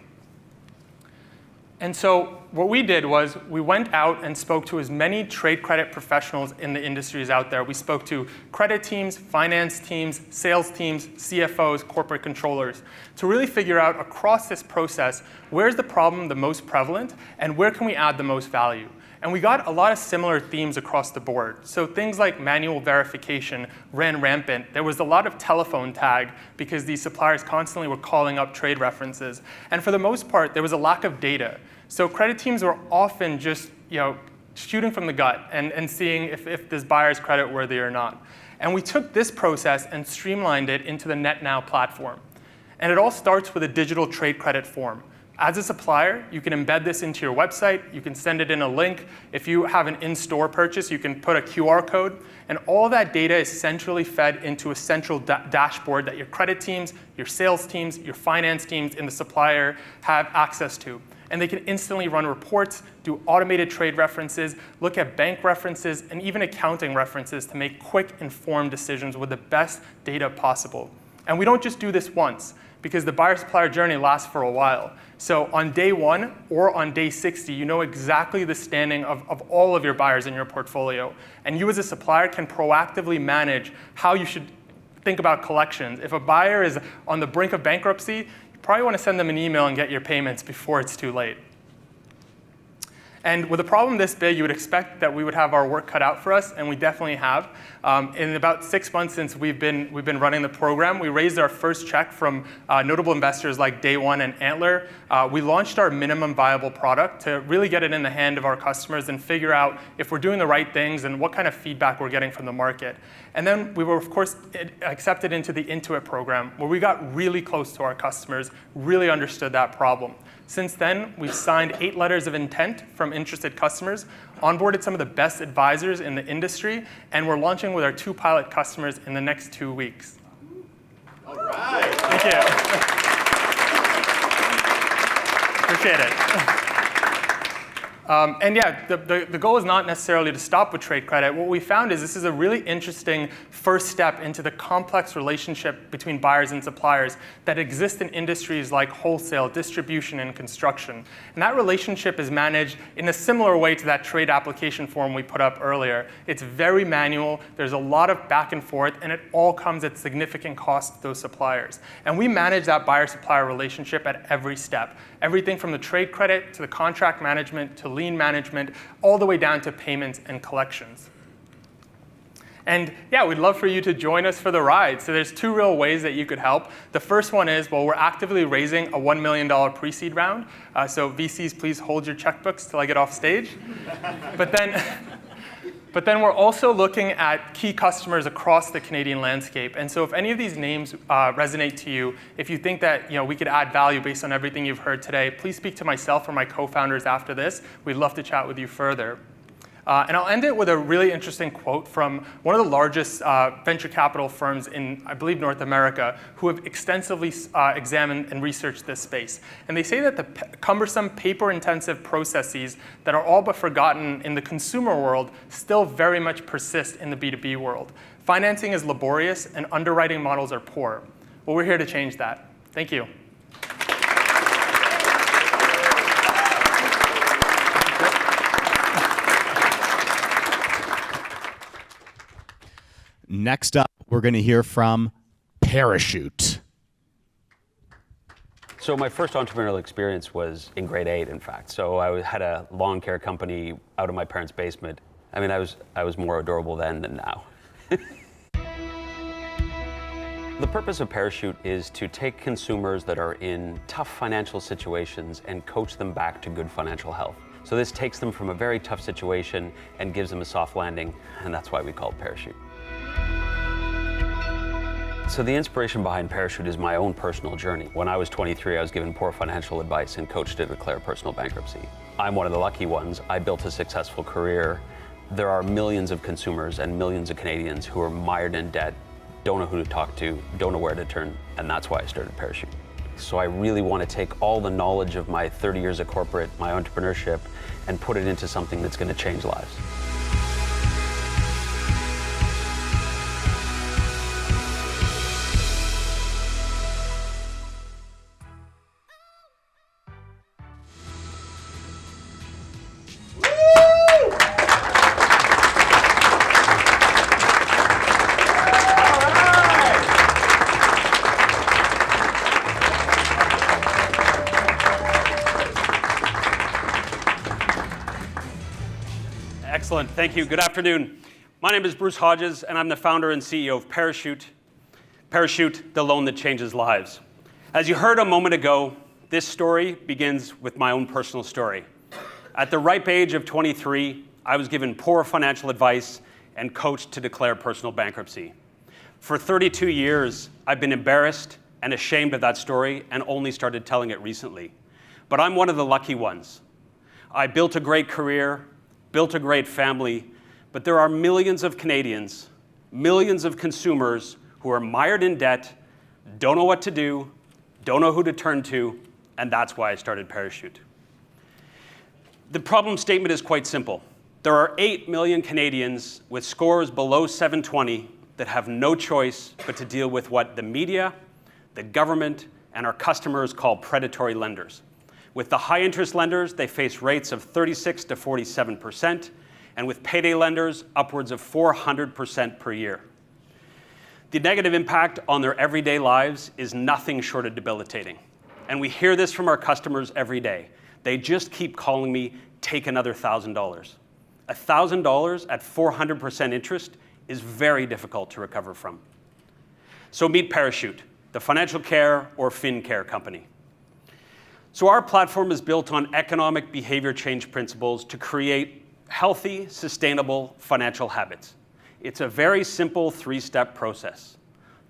And so what we did was we went out and spoke to as many trade credit professionals in the industries out there. We spoke to credit teams, finance teams, sales teams, CFOs, corporate controllers, to really figure out across this process, where's the problem the most prevalent and where can we add the most value? And we got a lot of similar themes across the board. So things like manual verification ran rampant. There was a lot of telephone tag because these suppliers constantly were calling up trade references. And for the most part, there was a lack of data. So credit teams were often just shooting from the gut and seeing if this buyer is creditworthy or not. And we took this process and streamlined it into the NetNow platform. And it all starts with a digital trade credit form. As a supplier, you can embed this into your website. You can send it in a link. If you have an in-store purchase, you can put a QR code. And all that data is centrally fed into a central dashboard that your credit teams, your sales teams, your finance teams, and the supplier have access to. And they can instantly run reports, do automated trade references, look at bank references, and even accounting references to make quick, informed decisions with the best data possible. And we don't just do this once, because the buyer-supplier journey lasts for a while. So on day 1 or on day 60, you know exactly the standing of all of your buyers in your portfolio. And you as a supplier can proactively manage how you should think about collections. If a buyer is on the brink of bankruptcy, you probably want to send them an email and get your payments before it's too late. And with a problem this big, you would expect that we would have our work cut out for us, and we definitely have. In about 6 months since we've been running the program, we raised our first check from notable investors like Day One and Antler. We launched our minimum viable product to really get it in the hand of our customers and figure out if we're doing the right things and what kind of feedback we're getting from the market. And then we were, of course, accepted into the Intuit program, where we got really close to our customers, really understood that problem. Since then, we've signed 8 letters of intent from interested customers, onboarded some of the best advisors in the industry, and we're launching with our 2 pilot customers in the next 2 weeks. All right. Thank you. Appreciate it. And yeah, the goal is not necessarily to stop with trade credit. What we found is this is a really interesting first step into the complex relationship between buyers and suppliers that exist in industries like wholesale, distribution, and construction. And that relationship is managed in a similar way to that trade application form we put up earlier. It's very manual, there's a lot of back and forth, and it all comes at significant cost to those suppliers. And we manage that buyer-supplier relationship at every step. Everything from the trade credit to the contract management to lien management, all the way down to payments and collections. And yeah, we'd love for you to join us for the ride. So there's 2 real ways that you could help. The first one is, well, we're actively raising a $1 million pre-seed round. So VCs, please hold your checkbooks till I get off stage. But But then we're also looking at key customers across the Canadian landscape. And so if any of these names resonate to you, if you think that we could add value based on everything you've heard today, please speak to myself or my co-founders after this. We'd love to chat with you further. And I'll end it with a really interesting quote from one of the largest venture capital firms in, I believe, North America, who have extensively examined and researched this space. And they say that the cumbersome, paper-intensive processes that are all but forgotten in the consumer world still very much persist in the B2B world. Financing is laborious, and underwriting models are poor. Well, we're here to change that. Thank you. Next up, we're going to hear from Parachute. So my first entrepreneurial experience was in grade 8, in fact. So I had a lawn care company out of my parents' basement. I mean, I was more adorable then than now. The purpose of Parachute is to take consumers that are in tough financial situations and coach them back to good financial health. So this takes them from a very tough situation and gives them a soft landing, and that's why we call it Parachute. So the inspiration behind Parachute is my own personal journey. When I was 23, I was given poor financial advice and coached to declare personal bankruptcy. I'm one of the lucky ones. I built a successful career. There are millions of consumers and millions of Canadians who are mired in debt, don't know who to talk to, don't know where to turn, and that's why I started Parachute. So I really want to take all the knowledge of my 30 years of corporate, my entrepreneurship, and put it into something that's going to change lives. Excellent. Thank you. Good afternoon. My name is Bruce Hodges, and I'm the founder and CEO of Parachute. Parachute, the loan that changes lives. As you heard a moment ago, this story begins with my own personal story. At the ripe age of 23, I was given poor financial advice and coached to declare personal bankruptcy. For 32 years, I've been embarrassed and ashamed of that story and only started telling it recently. But I'm one of the lucky ones. I built a great career, built a great family, but there are millions of Canadians, millions of consumers who are mired in debt, don't know what to do, don't know who to turn to, and that's why I started Parachute. The problem statement is quite simple. There are 8 million Canadians with scores below 720 that have no choice but to deal with what the media, the government, and our customers call predatory lenders. With the high interest lenders, they face rates of 36 to 47%, and with payday lenders, upwards of 400% per year. The negative impact on their everyday lives is nothing short of debilitating. And we hear this from our customers every day. They just keep calling me, take another $1,000. $1,000 at 400% interest is very difficult to recover from. So meet Parachute, the financial care or FinCare company. So our platform is built on economic behavior change principles to create healthy, sustainable financial habits. It's a very simple 3-step process.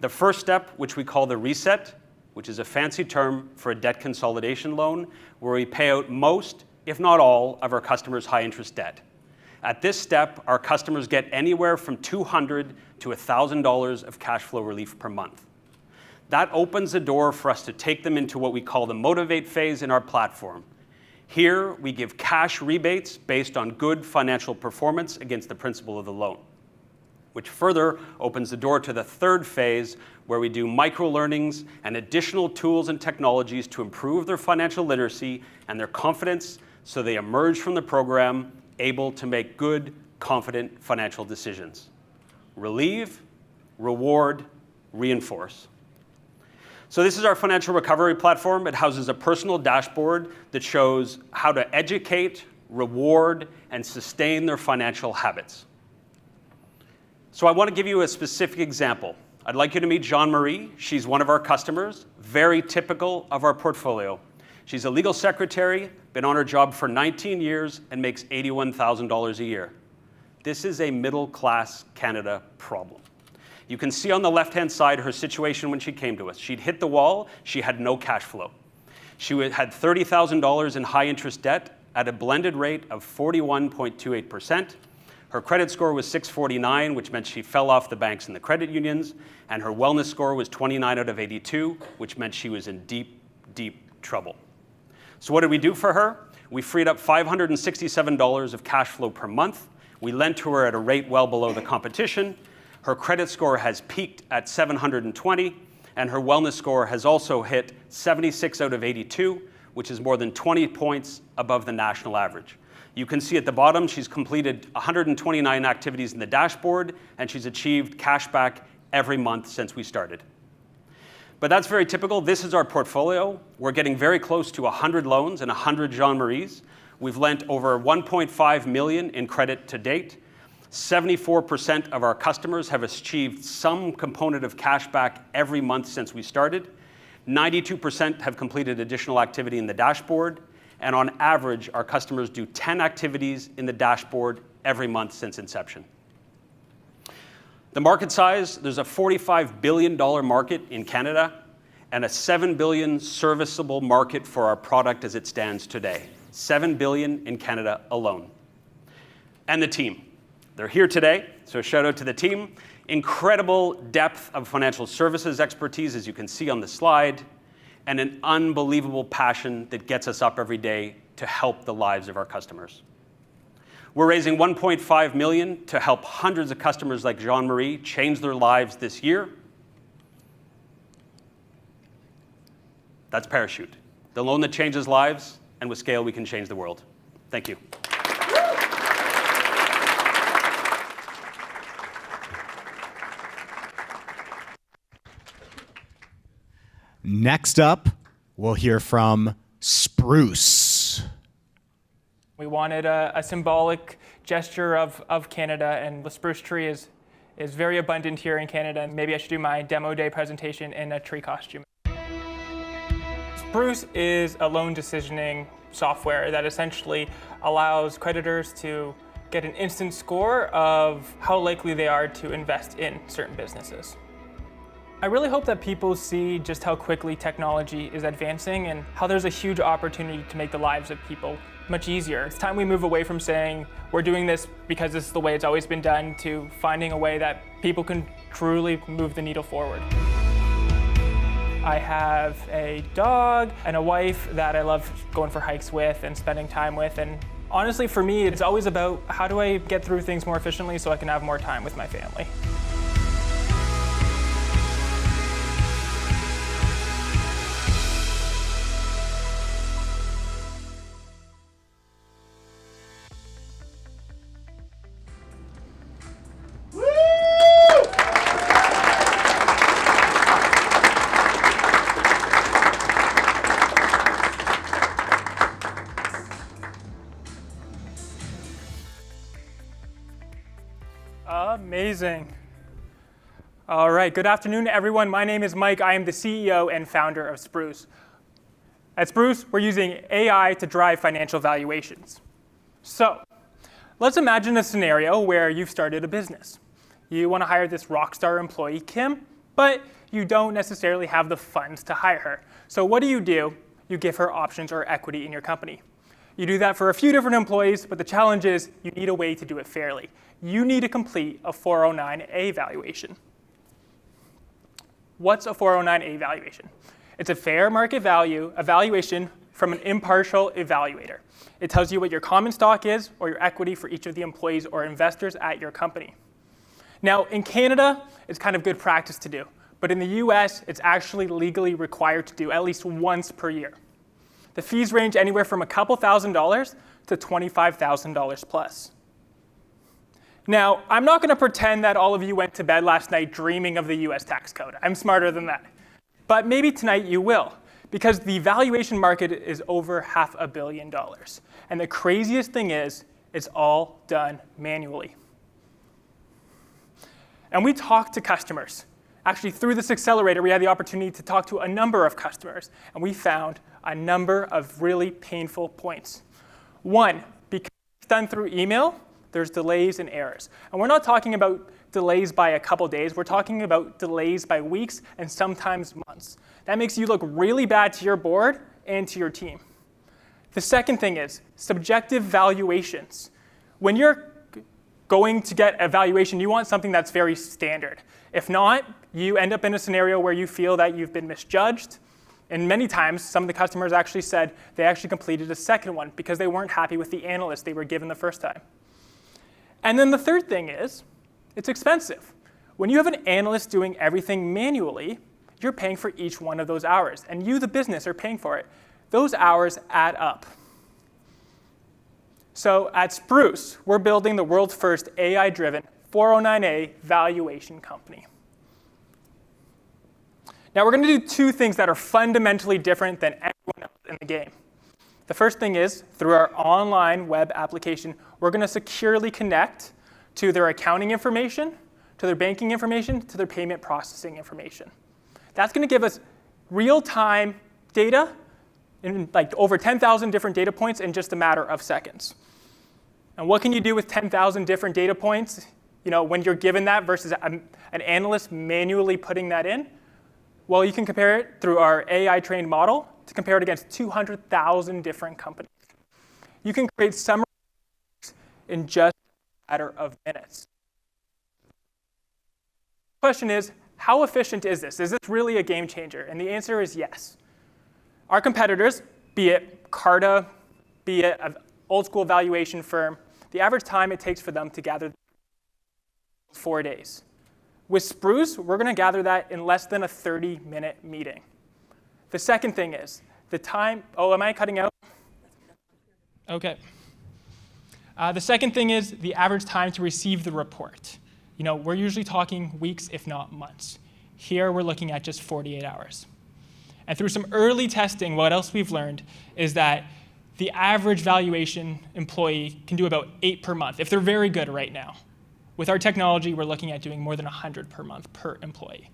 The first step, which we call the reset, which is a fancy term for a debt consolidation loan, where we pay out most, if not all, of our customers' high interest debt. At this step, our customers get anywhere from $200 to $1,000 of cash flow relief per month. That opens the door for us to take them into what we call the motivate phase in our platform. Here, we give cash rebates based on good financial performance against the principal of the loan, which further opens the door to the third phase, where we do micro-learnings and additional tools and technologies to improve their financial literacy and their confidence so they emerge from the program able to make good, confident financial decisions. Relieve, reward, reinforce. So this is our financial recovery platform. It houses a personal dashboard that shows how to educate, reward, and sustain their financial habits. So I want to give you a specific example. I'd like you to meet Jean-Marie. She's one of our customers, very typical of our portfolio. She's a legal secretary, been on her job for 19 years, and makes $81,000 a year. This is a middle-class Canada problem. You can see on the left-hand side her situation when she came to us. She'd hit the wall. She had no cash flow. She had $30,000 in high-interest debt at a blended rate of 41.28%. Her credit score was 649, which meant she fell off the banks and the credit unions, and her wellness score was 29 out of 82, which meant she was in deep, deep trouble. So what did we do for her? We freed up $567 of cash flow per month. We lent to her at a rate well below the competition. Her credit score has peaked at 720, and her wellness score has also hit 76 out of 82, which is more than 20 points above the national average. You can see at the bottom, she's completed 129 activities in the dashboard, and she's achieved cash back every month since we started. But that's very typical. This is our portfolio. We're getting very close to 100 loans and 100 Jean-Maries. We've lent over $1.5 million in credit to date. 74% of our customers have achieved some component of cash back every month since we started. 92% have completed additional activity in the dashboard. And on average, our customers do 10 activities in the dashboard every month since inception. The market size, there's a $45 billion market in Canada and a $7 billion serviceable market for our product as it stands today. $7 billion in Canada alone. And the team. They're here today, so shout out to the team. Incredible depth of financial services expertise, as you can see on the slide, and an unbelievable passion that gets us up every day to help the lives of our customers. We're raising $1.5 million to help hundreds of customers like Jean-Marie change their lives this year. That's Parachute, the loan that changes lives, and with scale, we can change the world. Thank you. Next up, we'll hear from Spruce. We wanted a symbolic gesture of Canada, and the spruce tree is very abundant here in Canada. And maybe I should do my demo day presentation in a tree costume. Spruce is a loan decisioning software that essentially allows creditors to get an instant score of how likely they are to invest in certain businesses. I really hope that people see just how quickly technology is advancing and how there's a huge opportunity to make the lives of people much easier. It's time we move away from saying we're doing this because this is the way it's always been done to finding a way that people can truly move the needle forward. I have a dog and a wife that I love going for hikes with and spending time with. And honestly, for me, it's always about how do I get through things more efficiently so I can have more time with my family. Amazing. All right, good afternoon, everyone. My name is Mike. I am the CEO and founder of Spruce. At Spruce, we're using AI to drive financial valuations. So let's imagine a scenario where you've started a business. You want to hire this rock star employee, Kim, but you don't necessarily have the funds to hire her. So what do? You give her options or equity in your company. You do that for a few different employees, but the challenge is you need a way to do it fairly. You need to complete a 409A valuation. What's a 409A valuation? It's a fair market value evaluation from an impartial evaluator. It tells you what your common stock is or your equity for each of the employees or investors at your company. Now, in Canada, it's kind of good practice to do, but in the US, it's actually legally required to do at least once per year. The fees range anywhere from a couple $1,000s to $25,000 plus. Now, I'm not going to pretend that all of you went to bed last night dreaming of the US tax code. I'm smarter than that. But maybe tonight you will, because the valuation market is over $500 million. And the craziest thing is, it's all done manually. And we talk to customers. Actually, through this accelerator, we had the opportunity to talk to a number of customers, and we found a number of really painful points. One, because it's done through email, there's delays and errors. And we're not talking about delays by a couple days. We're talking about delays by weeks and sometimes months. That makes you look really bad to your board and to your team. The second thing is subjective valuations. When you're going to get a valuation, you want something that's very standard. If not, you end up in a scenario where you feel that you've been misjudged. And many times, some of the customers actually said they actually completed a second one because they weren't happy with the analyst they were given the first time. And then the third thing is, it's expensive. When you have an analyst doing everything manually, you're paying for each one of those hours. And you, the business, are paying for it. Those hours add up. So at Spruce, we're building the world's first AI-driven 409A valuation company. Now we're going to do two things that are fundamentally different than everyone else in the game. The first thing is, through our online web application, we're going to securely connect to their accounting information, to their banking information, to their payment processing information. That's going to give us real-time data in like over 10,000 different data points in just a matter of seconds. And what can you do with 10,000 different data points, when you're given that versus an analyst manually putting that in? Well, you can compare it through our AI-trained model to compare it against 200,000 different companies. You can create summaries in just a matter of minutes. The question is, how efficient is this? Is this really a game changer? And the answer is yes. Our competitors, be it Carta, be it an old-school valuation firm, the average time it takes for them to gather 4 days. With Spruce, we're going to gather that in less than a 30-minute meeting. The second thing is the time. Oh, am I cutting out? OK. The second thing is the average time to receive the report. We're usually talking weeks, if not months. Here, we're looking at just 48 hours. And through some early testing, what else we've learned is that the average valuation employee can do about 8 per month, if they're very good right now. With our technology, we're looking at doing more than 100 per month per employee.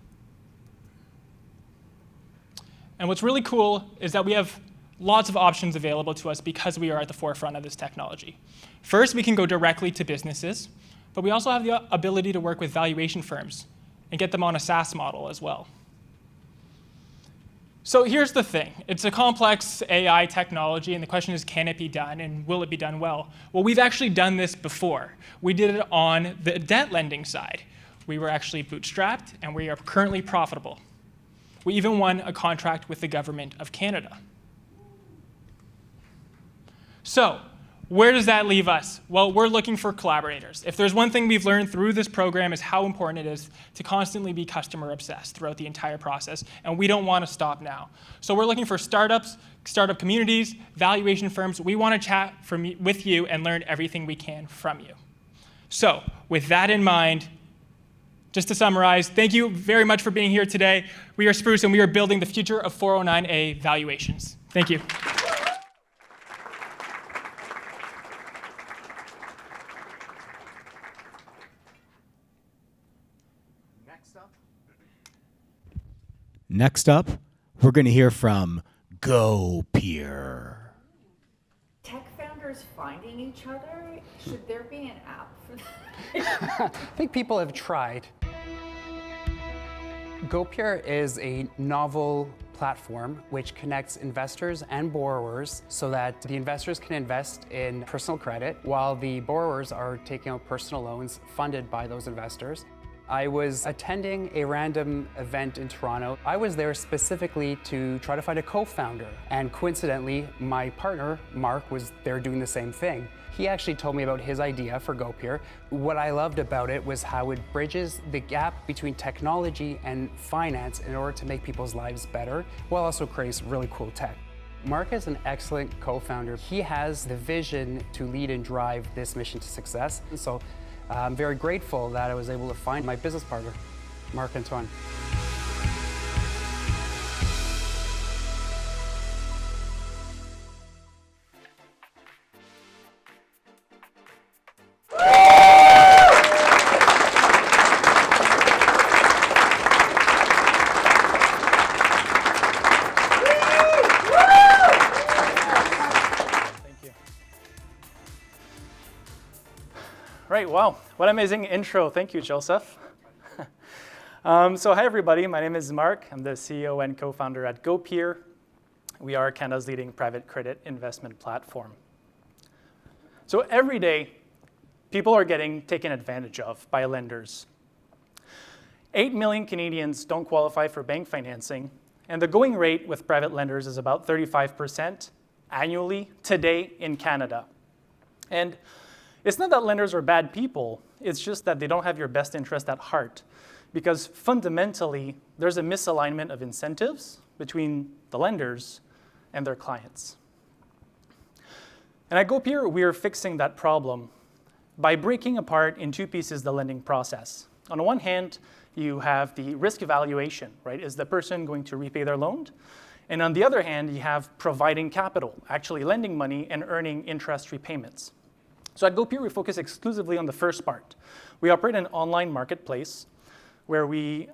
And what's really cool is that we have lots of options available to us because we are at the forefront of this technology. First, we can go directly to businesses, but we also have the ability to work with valuation firms and get them on a SaaS model as well. So here's the thing. It's a complex AI technology, and the question is, can it be done, and will it be done well? Well, we've actually done this before. We did it on the debt lending side. We were actually bootstrapped, and we are currently profitable. We even won a contract with the government of Canada. So where does that leave us? Well, we're looking for collaborators. If there's one thing we've learned through this program is how important it is to constantly be customer obsessed throughout the entire process, and we don't want to stop now. So we're looking for startups, startup communities, valuation firms. We want to chat with you and learn everything we can from you. So with that in mind, just to summarize, thank you very much for being here today. We are Spruce, and we are building the future of 409A valuations. Thank you. Next up, we're going to hear from GoPeer. Tech founders finding each other? Should there be an app for that? I think people have tried. GoPeer is a novel platform which connects investors and borrowers so that the investors can invest in personal credit while the borrowers are taking out personal loans funded by those investors. I was attending a random event in Toronto. I was there specifically to try to find a co-founder, and coincidentally, my partner, Mark, was there doing the same thing. He actually told me about his idea for GoPeer. What I loved about it was how it bridges the gap between technology and finance in order to make people's lives better, while also creating really cool tech. Mark is an excellent co-founder. He has the vision to lead and drive this mission to success. And so I'm very grateful that I was able to find my business partner, Marc Antoine. right, wow, what amazing intro. Thank you, Joseph. So hi, everybody. My name is Mark. I'm the CEO and co-founder at GoPeer. We are Canada's leading private credit investment platform. So every day, people are getting taken advantage of by lenders. 8 million Canadians don't qualify for bank financing, and the going rate with private lenders is about 35% annually today in Canada. And it's not that lenders are bad people, it's just that they don't have your best interest at heart, because fundamentally, there's a misalignment of incentives between the lenders and their clients. And at GoPeer, we are fixing that problem by breaking apart in two pieces the lending process. On the one hand, you have the risk evaluation, right? Is the person going to repay their loan? And on the other hand, you have providing capital, actually lending money and earning interest repayments. So at GoPeer, we focus exclusively on the first part. We operate an online marketplace where we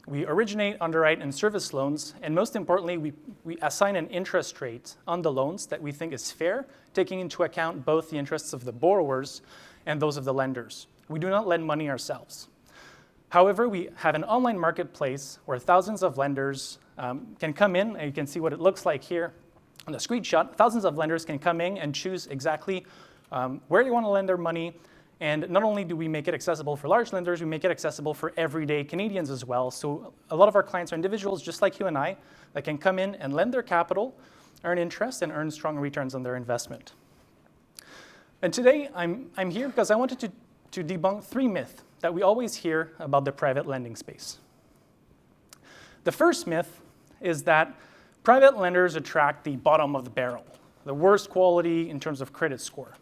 originate, underwrite, and service loans, and most importantly, we assign an interest rate on the loans that we think is fair, taking into account both the interests of the borrowers and those of the lenders. We do not lend money ourselves. However, we have an online marketplace where thousands of lenders can come in, and you can see what it looks like here on the screenshot. Thousands of lenders can come in and choose exactly where they want to lend their money. And not only do we make it accessible for large lenders, we make it accessible for everyday Canadians as well. So a lot of our clients are individuals just like you and I that can come in and lend their capital, earn interest, and earn strong returns on their investment. And today I'm here because I wanted to debunk 3 myths that we always hear about the private lending space. The first myth is that private lenders attract the bottom of the barrel, the worst quality in terms of credit score.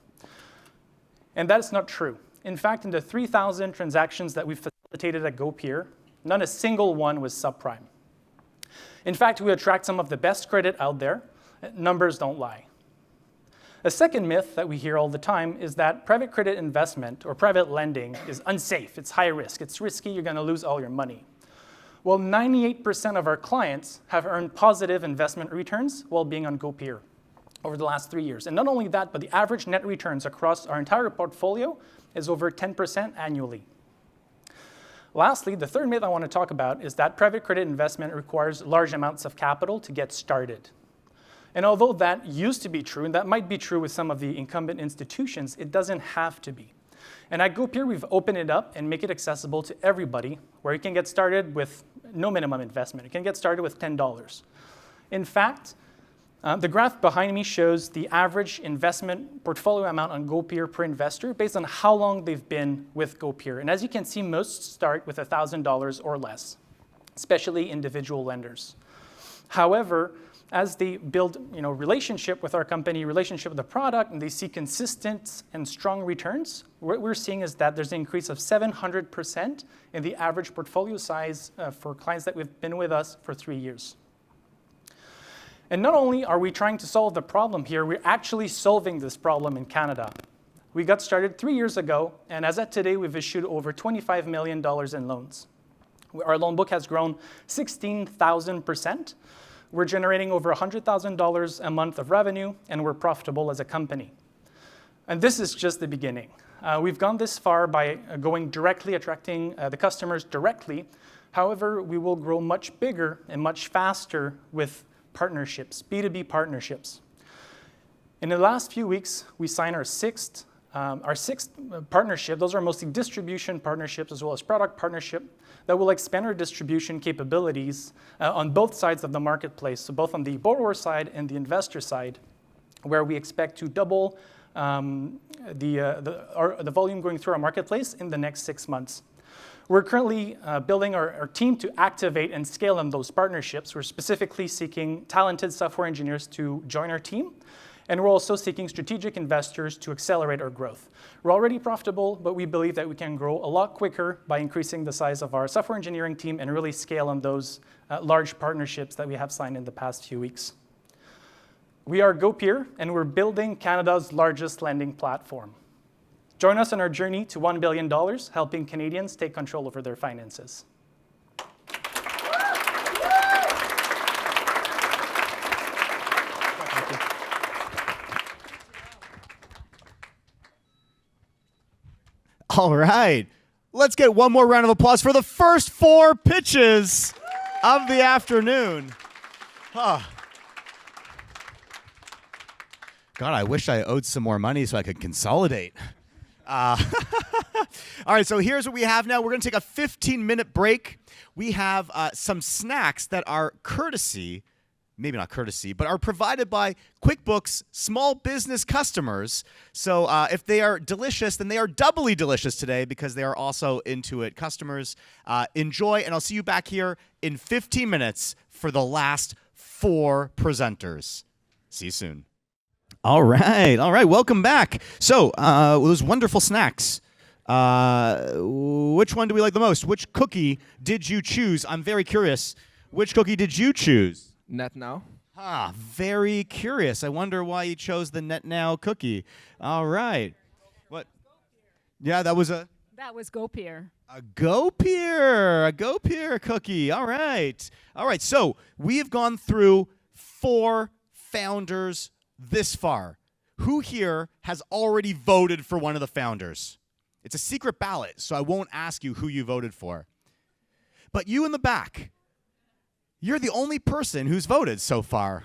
And that's not true. In fact, in the 3,000 transactions that we've facilitated at GoPeer, not a single one was subprime. In fact, we attract some of the best credit out there. Numbers don't lie. A second myth that we hear all the time is that private credit investment or private lending is unsafe. It's high risk. It's risky. You're going to lose all your money. Well, 98% of our clients have earned positive investment returns while being on GoPeer over the last 3 years. And not only that, but the average net returns across our entire portfolio is over 10% annually. Lastly, the third myth I want to talk about is that private credit investment requires large amounts of capital to get started. And although that used to be true, and that might be true with some of the incumbent institutions, it doesn't have to be. And at GoPeer, we've opened it up and make it accessible to everybody, where you can get started with no minimum investment. You can get started with $10. In fact, the graph behind me shows the average investment portfolio amount on GoPeer per investor based on how long they've been with GoPeer. And as you can see, most start with $1,000 or less, especially individual lenders. However, as they build relationship with our company, relationship with the product, and they see consistent and strong returns, what we're seeing is that there's an increase of 700% in the average portfolio size for clients that have been with us for 3 years. And not only are we trying to solve the problem here, we're actually solving this problem in Canada. We got started 3 years ago, and as of today, we've issued over $25 million in loans. Our loan book has grown 16,000%. We're generating over $100,000 a month of revenue, and we're profitable as a company. And this is just the beginning. We've gone this far by going directly, attracting the customers directly. However, we will grow much bigger and much faster with partnerships, B2B partnerships. In the last few weeks, we signed our sixth partnership. Those are mostly distribution partnerships as well as product partnership that will expand our distribution capabilities on both sides of the marketplace, so both on the borrower side and the investor side, where we expect to double the volume going through our marketplace in the next 6 months. We're currently building our team to activate and scale on those partnerships. We're specifically seeking talented software engineers to join our team, and we're also seeking strategic investors to accelerate our growth. We're already profitable, but we believe that we can grow a lot quicker by increasing the size of our software engineering team and really scale on those large partnerships that we have signed in the past few weeks. We are GoPeer, and we're building Canada's largest lending platform. Join us on our journey to $1 billion, helping Canadians take control over their finances. All right. Let's get one more round of applause for the first 4 pitches of the afternoon. God, I wish I owed some more money so I could consolidate. All right, so here's what we have now. We're going to take a 15-minute break. We have some snacks that are courtesy, maybe not courtesy, but are provided by QuickBooks small business customers. So if they are delicious, then they are doubly delicious today because they are also Intuit customers. Enjoy, and I'll see you back here in 15 minutes for the last 4 presenters. See you soon. All right. Welcome back. So those wonderful snacks. Which one do we like the most? Which cookie did you choose? I'm very curious. Which cookie did you choose? NetNow. Very curious. I wonder why you chose the NetNow cookie. All right. What? Yeah, that was GoPeer. A GoPeer cookie. All right. So we have gone through 4 founders this far. Who here has already voted for one of the founders? It's a secret ballot, so I won't ask you who you voted for. But you in the back, you're the only person who's voted so far.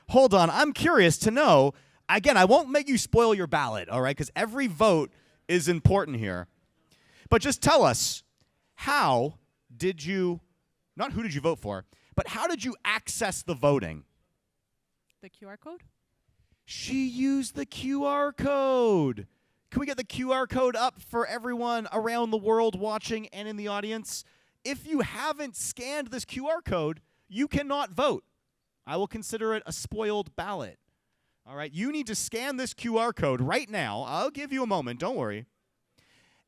Hold on, I'm curious to know. Again, I won't make you spoil your ballot, all right? Because every vote is important here. But just tell us, how did you, not who did you vote for, but how did you access the voting? The QR code? She used the QR code. Can we get the QR code up for everyone around the world watching and in the audience? If you haven't scanned this QR code, you cannot vote. I will consider it a spoiled ballot. All right, you need to scan this QR code right now. I'll give you a moment, don't worry.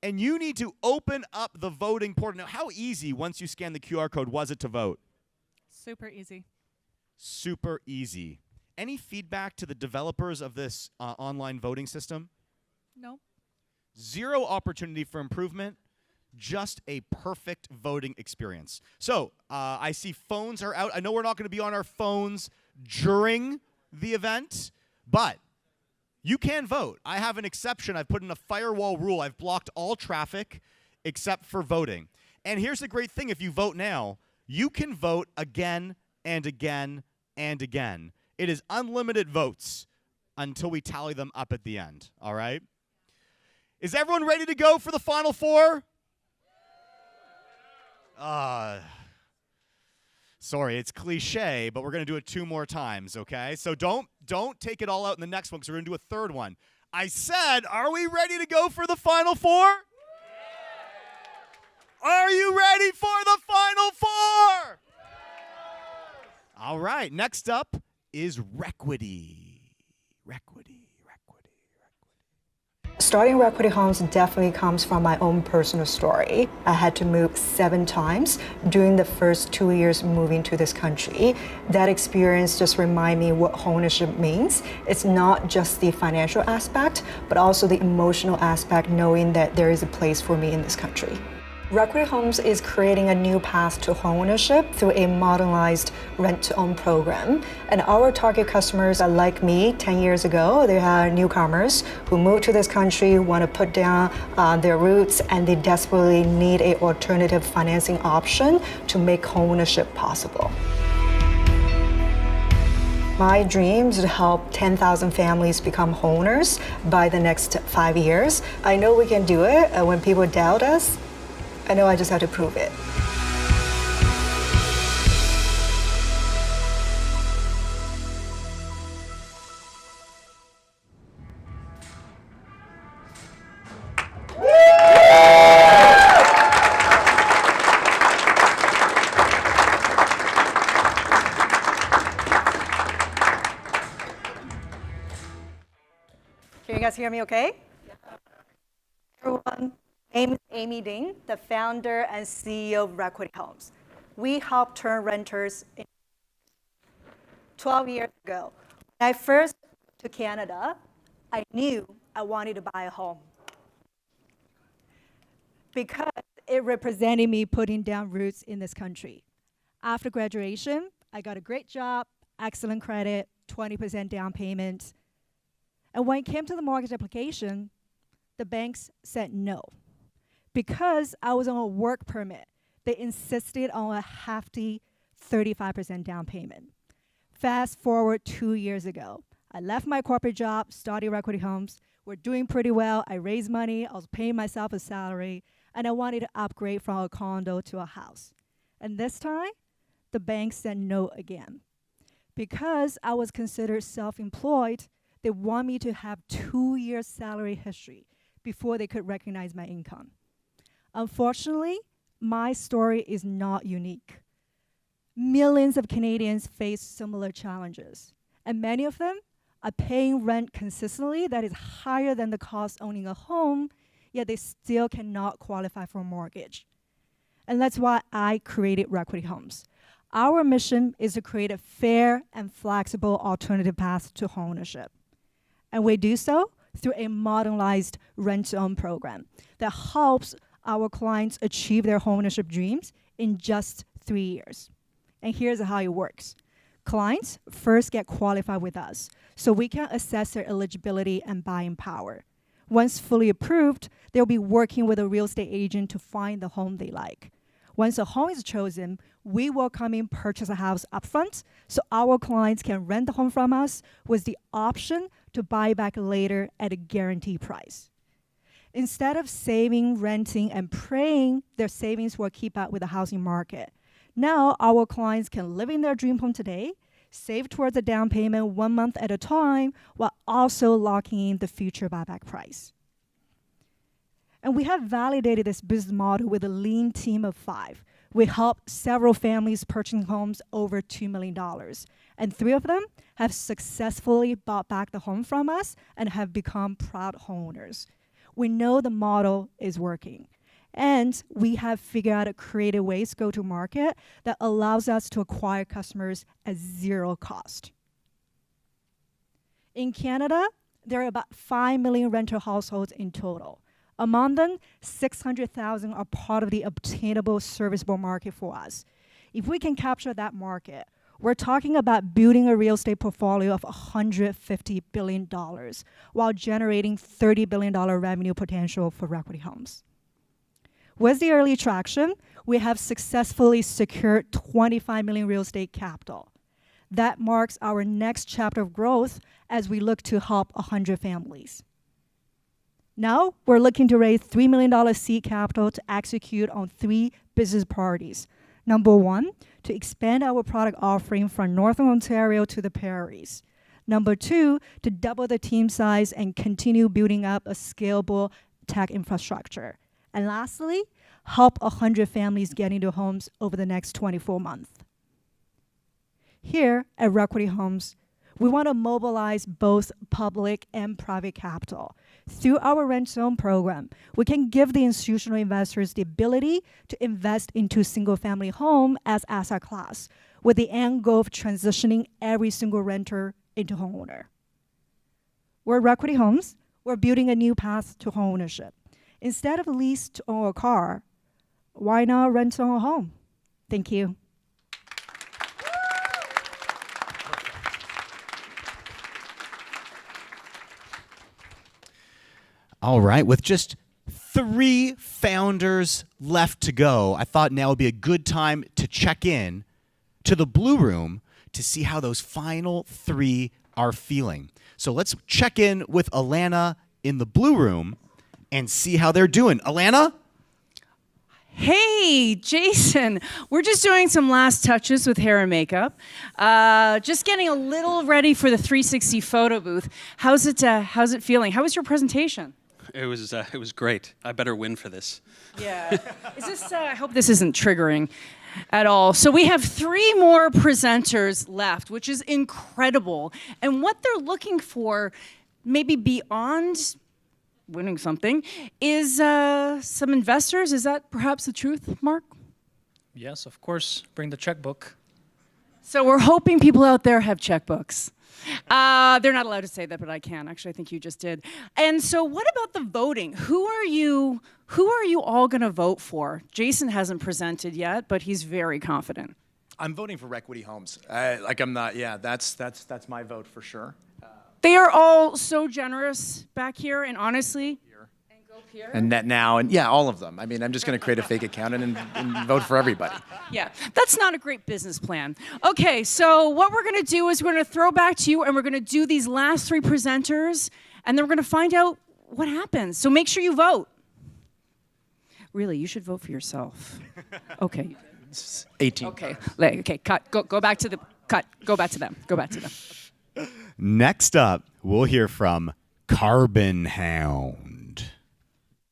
And you need to open up the voting portal. Now, how easy, once you scan the QR code, was it to vote? Super easy. Super easy. Any feedback to the developers of this online voting system? No. 0 opportunity for improvement. Just a perfect voting experience. So I see phones are out. I know we're not going to be on our phones during the event, but you can vote. I have an exception. I've put in a firewall rule. I've blocked all traffic except for voting. And here's the great thing. If you vote now, you can vote again and again and again. It is unlimited votes until we tally them up at the end, all right? Is everyone ready to go for the final 4? Sorry, it's cliche, but we're going to do it 2 more times, okay? So don't take it all out in the next one because we're going to do a 3rd one. I said, are we ready to go for the final 4? Are you ready for the final 4? All right, next up is Requity. Starting Requity Homes definitely comes from my own personal story. I had to move 7 times during the first 2 years moving to this country. That experience just reminded me what homeownership means. It's not just the financial aspect, but also the emotional aspect, knowing that there is a place for me in this country. Requity Homes is creating a new path to homeownership through a modernized rent-to-own program. And our target customers are like me 10 years ago. They are newcomers who moved to this country, want to put down their roots, and they desperately need an alternative financing option to make homeownership possible. My dream is to help 10,000 families become homeowners by the next 5 years. I know we can do it. When people doubt us, I know I just have to prove it. Can you guys hear me okay? Everyone. I'm Amy Ding, the founder and CEO of Requity Homes. We help turn renters 12 years ago. When I first moved to Canada, I knew I wanted to buy a home because it represented me putting down roots in this country. After graduation, I got a great job, excellent credit, 20% down payment. And when it came to the mortgage application, The banks said no. Because I was on a work permit, they insisted on a hefty 35% down payment. Fast forward 2 years ago, I left my corporate job, started Equity Homes. We're doing pretty well. I raised money, I was paying myself a salary, and I wanted to upgrade from a condo to a house. And this time, the bank said no again. Because I was considered self-employed, they want me to have 2 years salary history before they could recognize my income. Unfortunately, my story is not unique. Millions of Canadians face similar challenges, and many of them are paying rent consistently that is higher than the cost owning a home, yet they still cannot qualify for a mortgage. And that's why I created Equity Homes. Our mission is to create a fair and flexible alternative path to homeownership. And we do so through a modernized rent-to-own program that helps our clients achieve their homeownership dreams in just 3 years. And here's how it works. Clients first get qualified with us so we can assess their eligibility and buying power. Once fully approved, they'll be working with a real estate agent to find the home they like. Once a home is chosen, we will come in, purchase a house upfront so our clients can rent the home from us with the option to buy back later at a guaranteed price. Instead of saving, renting, and praying their savings will keep up with the housing market, now our clients can live in their dream home today, save towards a down payment 1 month at a time, while also locking in the future buyback price. And we have validated this business model with a lean team of 5. We help several families purchasing homes over $2 million. And 3 of them have successfully bought back the home from us and have become proud homeowners. We know the model is working. And we have figured out a creative ways to go to market that allows us to acquire customers at 0 cost. In Canada, there are about 5 million rental households in total. Among them, 600,000 are part of the obtainable serviceable market for us. If we can capture that market, we're talking about building a real estate portfolio of $150 billion while generating $30 billion revenue potential for Equity Homes. With the early traction, we have successfully secured $25 million real estate capital. That marks our next chapter of growth as we look to help 100 families. Now, we're looking to raise $3 million seed capital to execute on 3 business priorities. Number 1, to expand our product offering from Northern Ontario to the prairies. Number 2, to double the team size and continue building up a scalable tech infrastructure. And lastly, help 100 families get into homes over the next 24 months. Here at Equity Homes, we want to mobilize both public and private capital. Through our rent-to-own program, we can give the institutional investors the ability to invest into single-family home as asset class, with the end goal of transitioning every single renter into homeowner. We're Equity Homes. We're building a new path to homeownership. Instead of lease to own a car, why not rent to own a home? Thank you. All right, with just 3 founders left to go, I thought now would be a good time to check in to the Blue Room to see how those final 3 are feeling. So let's check in with Alana in the Blue Room and see how they're doing. Alana? Hey, Jason. We're just doing some last touches with hair and makeup. Just getting a little ready for the 360 photo booth. How's it feeling? How was your presentation? It was great. I better win for this. Yeah. Is this? I hope this isn't triggering at all. So we have 3 more presenters left, which is incredible. And what they're looking for, maybe beyond winning something, is some investors. Is that perhaps the truth, Mark? Yes, of course. Bring the checkbook. So we're hoping people out there have checkbooks. They're not allowed to say that, but I can. Actually, I think you just did. And so what about the voting? Who are you all going to vote for? Jason hasn't presented yet, but he's very confident. I'm voting for Equity Homes. That's my vote for sure. They are all so generous back here, and honestly, and NetNow, and yeah, all of them. I mean, I'm just going to create a fake account and vote for everybody. Yeah, that's not a great business plan. Okay, so what we're going to do is we're going to throw back to you, and we're going to do these last 3 presenters, and then we're going to find out what happens. So make sure you vote. Really, you should vote for yourself. Okay. 18. Okay. Okay. Cut. Go back to the cut. Go back to them. Go back to them. Next up, we'll hear from Carbon Hound.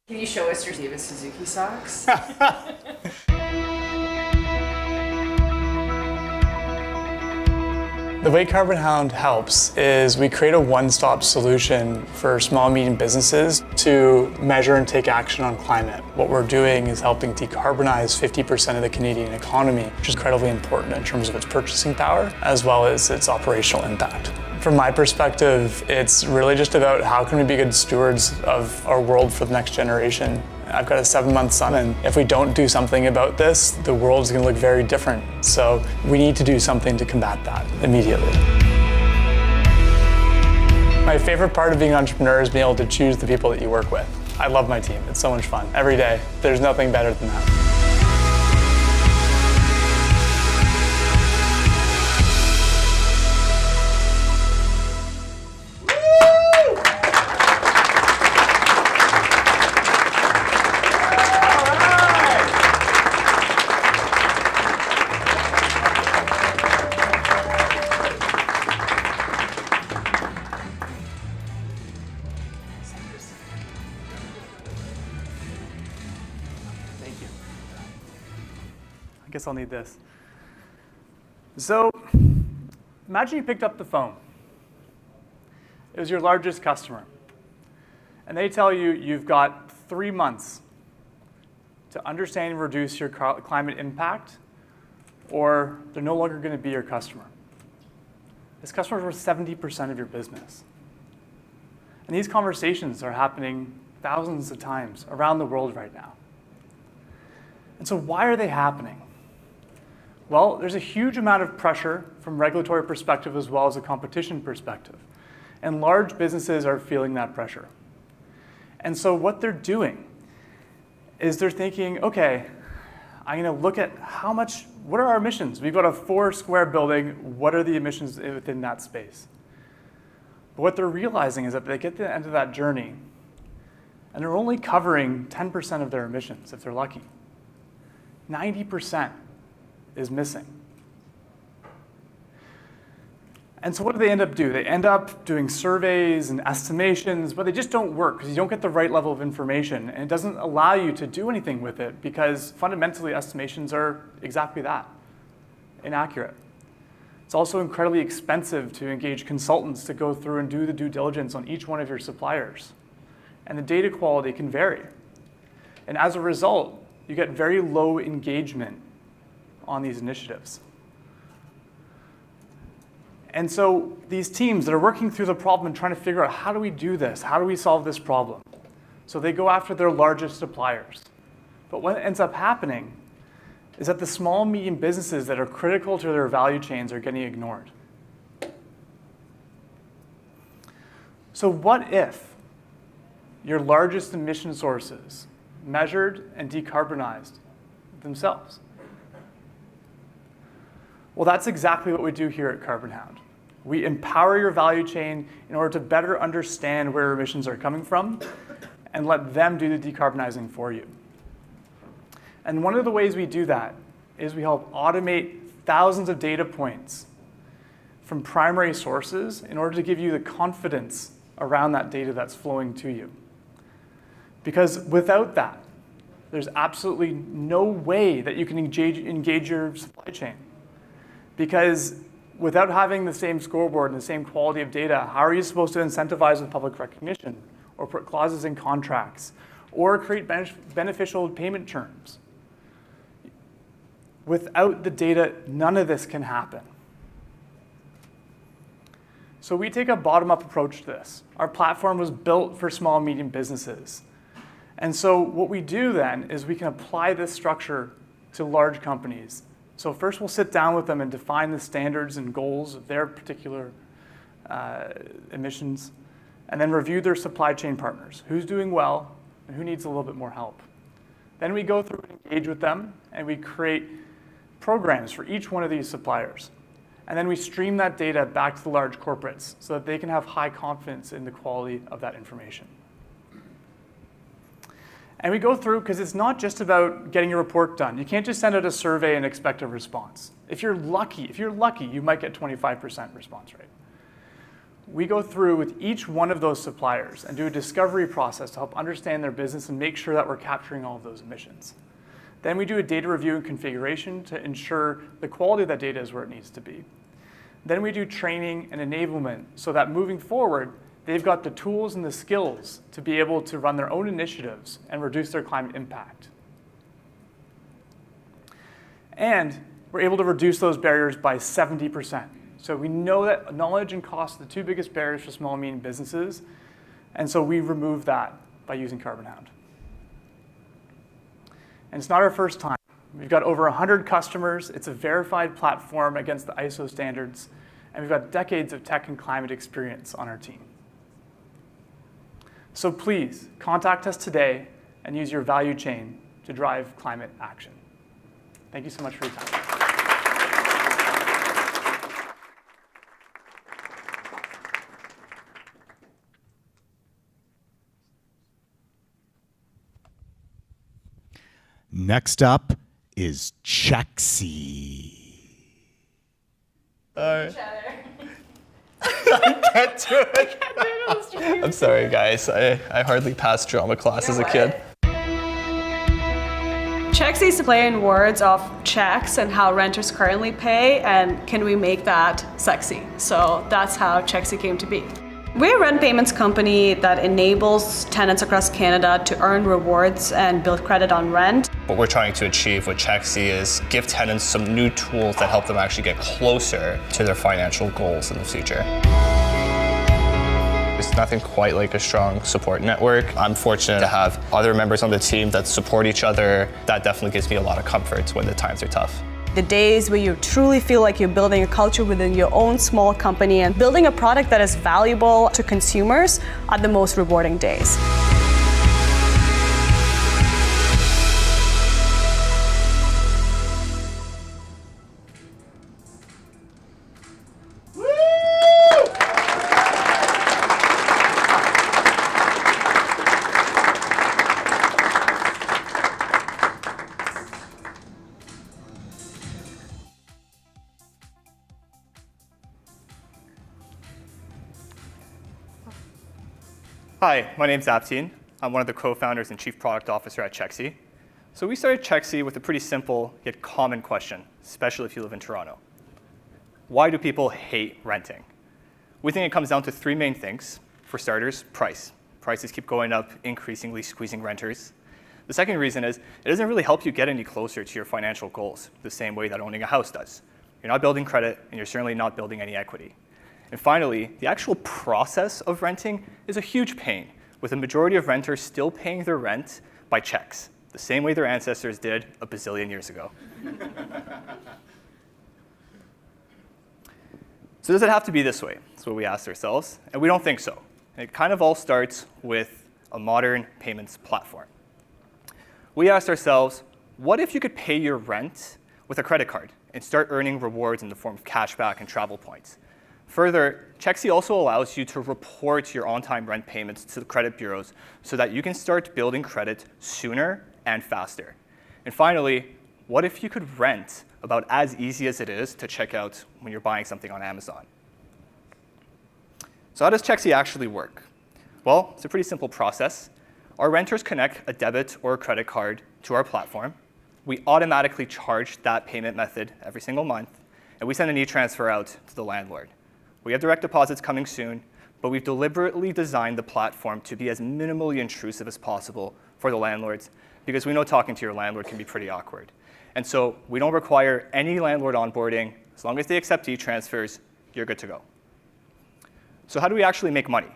Can you show us your David Suzuki socks? The way Carbon Hound helps is we create a one-stop solution for small and medium businesses to measure and take action on climate. What we're doing is helping decarbonize 50% of the Canadian economy, which is incredibly important in terms of its purchasing power as well as its operational impact. From my perspective, it's really just about how can we be good stewards of our world for the next generation. I've got a 7-month son, and if we don't do something about this, the world's going to look very different. So we need to do something to combat that immediately. My favorite part of being an entrepreneur is being able to choose the people that you work with. I love my team. It's so much fun. Every day, there's nothing better than that. I'll need this. So imagine you picked up the phone. It was your largest customer. And they tell you you've got 3 months to understand and reduce your climate impact, or they're no longer going to be your customer. This customer is worth 70% of your business. And these conversations are happening thousands of times around the world right now. And so why are they happening? Well, there's a huge amount of pressure from a regulatory perspective as well as a competition perspective. And large businesses are feeling that pressure. And so what they're doing is they're thinking, okay, I'm going to look at what are our emissions? We've got a 4-square building. What are the emissions within that space? But what they're realizing is that they get to the end of that journey, and they're only covering 10% of their emissions if they're lucky. 90% is missing. And so what do they end up doing? They end up doing surveys and estimations, but they just don't work because you don't get the right level of information, and it doesn't allow you to do anything with it because fundamentally estimations are exactly that, inaccurate. It's also incredibly expensive to engage consultants to go through and do the due diligence on each one of your suppliers. And the data quality can vary. And as a result, you get very low engagement on these initiatives. And so these teams that are working through the problem and trying to figure out how do we do this? How do we solve this problem? So they go after their largest suppliers. But what ends up happening is that the small, medium businesses that are critical to their value chains are getting ignored. So what if your largest emission sources measured and decarbonized themselves? Well, that's exactly what we do here at Carbon Hound. We empower your value chain in order to better understand where emissions are coming from and let them do the decarbonizing for you. And one of the ways we do that is we help automate thousands of data points from primary sources in order to give you the confidence around that data that's flowing to you. Because without that, there's absolutely no way that you can engage your supply chain. Because without having the same scoreboard and the same quality of data, how are you supposed to incentivize with public recognition or put clauses in contracts or create beneficial payment terms? Without the data, none of this can happen. So we take a bottom-up approach to this. Our platform was built for small and medium businesses. And so what we do then is we can apply this structure to large companies. So first we'll sit down with them and define the standards and goals of their particular emissions, and then review their supply chain partners. Who's doing well, and who needs a little bit more help. Then we go through and engage with them, and we create programs for each one of these suppliers. And then we stream that data back to the large corporates so that they can have high confidence in the quality of that information. And we go through, because it's not just about getting a report done. You can't just send out a survey and expect a response. If you're lucky, you might get 25% response rate. We go through with each one of those suppliers and do a discovery process to help understand their business and make sure that we're capturing all of those emissions. Then we do a data review and configuration to ensure the quality of that data is where it needs to be. Then we do training and enablement so that moving forward, they've got the tools and the skills to be able to run their own initiatives and reduce their climate impact. And we're able to reduce those barriers by 70%. So we know that knowledge and cost are the two biggest barriers for small and medium businesses, and so we remove that by using Carbon Hound. And it's not our first time. We've got over 100 customers. It's a verified platform against the ISO standards, and we've got decades of tech and climate experience on our team. So please, contact us today and use your value chain to drive climate action. Thank you so much for your time. Next up is Chexy. I can't do it. I'm sorry, guys. I hardly passed drama class as a kid. Chexy is a play in words of checks and how renters currently pay, and can we make that sexy? So that's how Chexy came to be. We're a rent payments company that enables tenants across Canada to earn rewards and build credit on rent. What we're trying to achieve with Chexy is give tenants some new tools that help them actually get closer to their financial goals in the future. There's nothing quite like a strong support network. I'm fortunate to have other members on the team that support each other. That definitely gives me a lot of comfort when the times are tough. The days where you truly feel like you're building a culture within your own small company and building a product that is valuable to consumers are the most rewarding days. Hi, my name's Aptine. I'm one of the co-founders and chief product officer at Chexy. So we started Chexy with a pretty simple yet common question, especially if you live in Toronto. Why do people hate renting? We think it comes down to three main things. For starters, price. Prices keep going up, increasingly squeezing renters. The second reason is it doesn't really help you get any closer to your financial goals, the same way that owning a house does. You're not building credit, and you're certainly not building any equity. And finally, the actual process of renting is a huge pain, with a majority of renters still paying their rent by checks, the same way their ancestors did a bazillion years ago. So does it have to be this way? That's what we asked ourselves, and we don't think so. And it kind of all starts with a modern payments platform. We asked ourselves, what if you could pay your rent with a credit card and start earning rewards in the form of cashback and travel points? Further, Chexy also allows you to report your on-time rent payments to the credit bureaus so that you can start building credit sooner and faster. And finally, what if you could rent about as easy as it is to check out when you're buying something on Amazon? So how does Chexy actually work? Well, it's a pretty simple process. Our renters connect a debit or a credit card to our platform. We automatically charge that payment method every single month, and we send an e-transfer out to the landlord. We have direct deposits coming soon, but we've deliberately designed the platform to be as minimally intrusive as possible for the landlords, because we know talking to your landlord can be pretty awkward. And so we don't require any landlord onboarding. As long as they accept e-transfers, you're good to go. So how do we actually make money?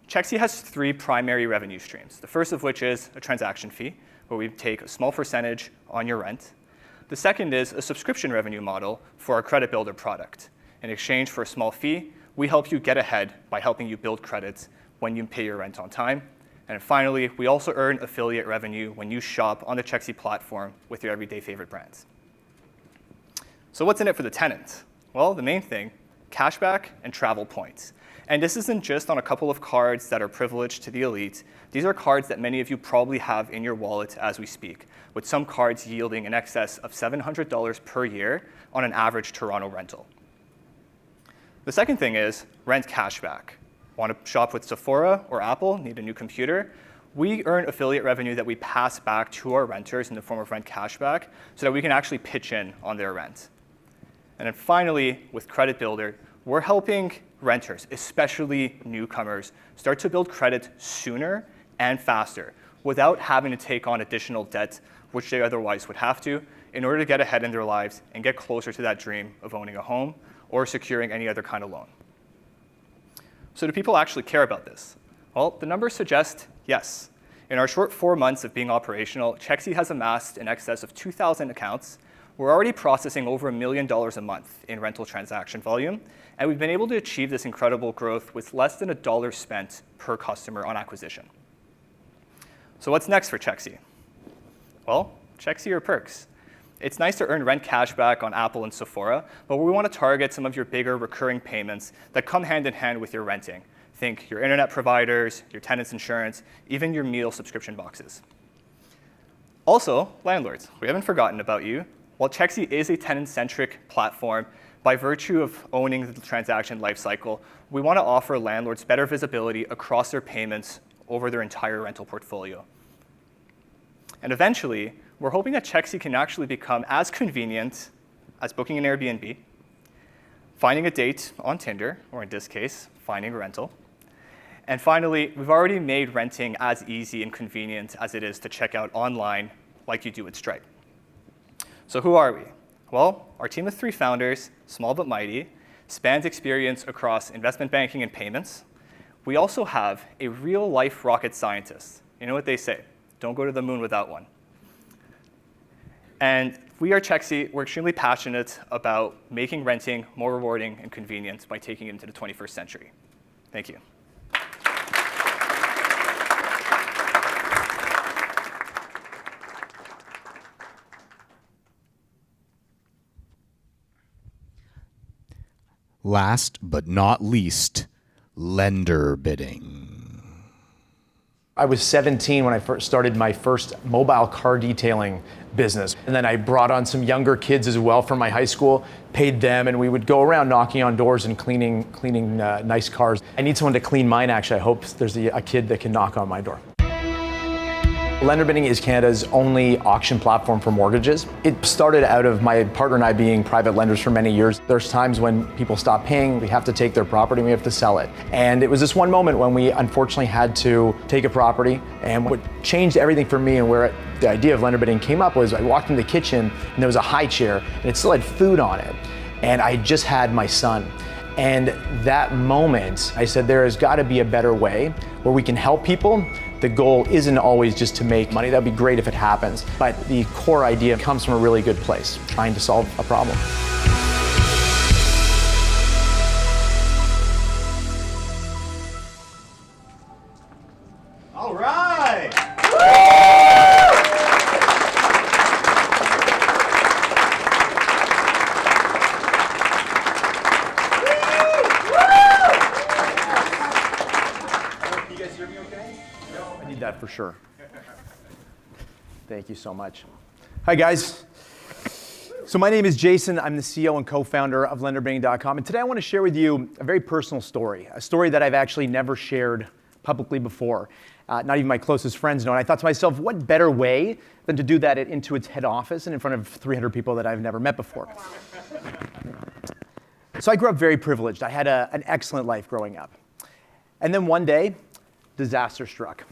Chexy has three primary revenue streams, the first of which is a transaction fee, where we take a small percentage on your rent. The second is a subscription revenue model for our credit builder product. In exchange for a small fee, we help you get ahead by helping you build credits when you pay your rent on time. And finally, we also earn affiliate revenue when you shop on the Chexi platform with your everyday favorite brands. So what's in it for the tenant? Well, the main thing, cashback and travel points. And this isn't just on a couple of cards that are privileged to the elite. These are cards that many of you probably have in your wallet as we speak, with some cards yielding in excess of $700 per year on an average Toronto rental. The second thing is rent cashback. Want to shop with Sephora or Apple, need a new computer? We earn affiliate revenue that we pass back to our renters in the form of rent cashback so that we can actually pitch in on their rent. And then finally, with Credit Builder, we're helping renters, especially newcomers, start to build credit sooner and faster without having to take on additional debt, which they otherwise would have to, in order to get ahead in their lives and get closer to that dream of owning a home or securing any other kind of loan. So do people actually care about this? Well, the numbers suggest yes. In our short 4 months of being operational, Chexi has amassed in excess of 2,000 accounts. We're already processing over $1 million a month in rental transaction volume, and we've been able to achieve this incredible growth with less than $1 spent per customer on acquisition. So what's next for Chexi? Well, Chexi or perks. It's nice to earn rent cashback on Apple and Sephora, but we want to target some of your bigger recurring payments that come hand in hand with your renting. Think your internet providers, your tenant's insurance, even your meal subscription boxes. Also, landlords, we haven't forgotten about you. While Chexi is a tenant-centric platform, by virtue of owning the transaction lifecycle, we want to offer landlords better visibility across their payments over their entire rental portfolio. And eventually, we're hoping that Chexi can actually become as convenient as booking an Airbnb, finding a date on Tinder, or in this case, finding a rental. And finally, we've already made renting as easy and convenient as it is to check out online like you do with Stripe. So who are we? Well, our team of 3 founders, small but mighty, spans experience across investment banking and payments. We also have a real-life rocket scientist. You know what they say, don't go to the moon without one. And we are Chexi. We're extremely passionate about making renting more rewarding and convenient by taking it into the 21st century. Thank you. Last but not least, lender bidding. I was 17 when I first started my first mobile car detailing business. And then I brought on some younger kids as well from my high school, paid them, and we would go around knocking on doors and cleaning nice cars. I need someone to clean mine, actually. I hope there's a kid that can knock on my door. Lender bidding is Canada's only auction platform for mortgages. It started out of my partner and I being private lenders for many years. There's times when people stop paying, we have to take their property and we have to sell it. And it was this one moment when we unfortunately had to take a property, and what changed everything for me and where the idea of lender bidding came up was I walked in the kitchen and there was a high chair and it still had food on it. And I just had my son. And that moment, I said, there has got to be a better way where we can help people. The goal isn't always just to make money. That'd be great if it happens. But the core idea comes from a really good place, trying to solve a problem. All right. That for sure. Thank you so much. Hi guys. So my name is Jason. I'm the CEO and co-founder of lenderbidding.com, and today I want to share with you a very personal story, a story that I've actually never shared publicly before. Not even my closest friends know. And I thought to myself, what better way than to do that at Intuit's head office and in front of 300 people that I've never met before. So I grew up very privileged. I had an excellent life growing up. And then one day, disaster struck.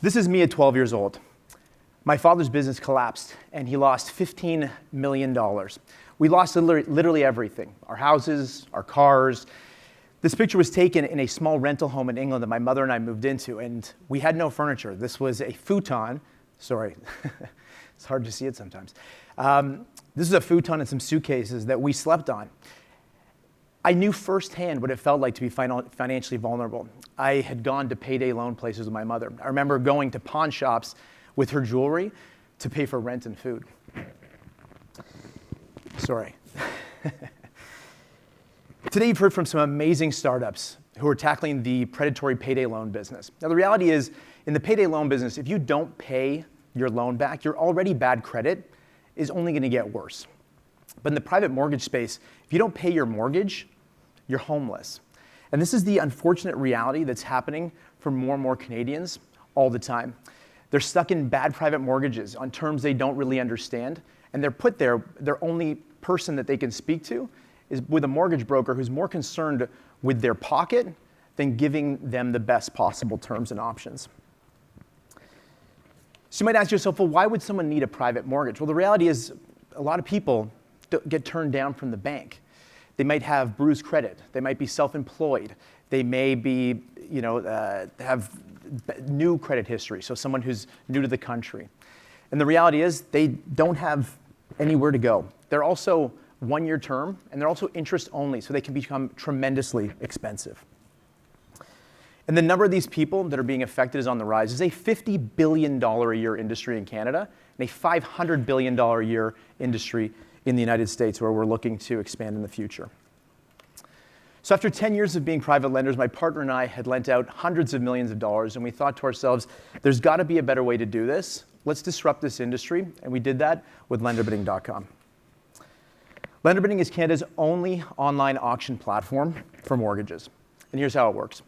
This is me at 12 years old. My father's business collapsed, and he lost $15 million. We lost literally everything, our houses, our cars. This picture was taken in a small rental home in England that my mother and I moved into, and we had no furniture. This was a futon. Sorry, it's hard to see it sometimes. This is a futon and some suitcases that we slept on. I knew firsthand what it felt like to be financially vulnerable. I had gone to payday loan places with my mother. I remember going to pawn shops with her jewelry to pay for rent and food. Sorry. Today you've heard from some amazing startups who are tackling the predatory payday loan business. Now the reality is, in the payday loan business, if you don't pay your loan back, your already bad credit is only going to get worse. But in the private mortgage space, if you don't pay your mortgage, you're homeless. And this is the unfortunate reality that's happening for more and more Canadians all the time. They're stuck in bad private mortgages on terms they don't really understand, and they're put there, their only person that they can speak to is with a mortgage broker who's more concerned with their pocket than giving them the best possible terms and options. So you might ask yourself, well, why would someone need a private mortgage? Well, the reality is a lot of people get turned down from the bank. They might have bruised credit. They might be self-employed. They may be, have new credit history, so someone who's new to the country. And the reality is they don't have anywhere to go. They're also one-year term, and they're also interest only, so they can become tremendously expensive. And the number of these people that are being affected is on the rise. It's a $50 billion a year industry in Canada and a $500 billion a year industry in the United States, where we're looking to expand in the future. So after 10 years of being private lenders, my partner and I had lent out hundreds of millions of dollars, and we thought to ourselves, there's got to be a better way to do this. Let's disrupt this industry, and we did that with lenderbidding.com. Lenderbidding is Canada's only online auction platform for mortgages. And here's how it works.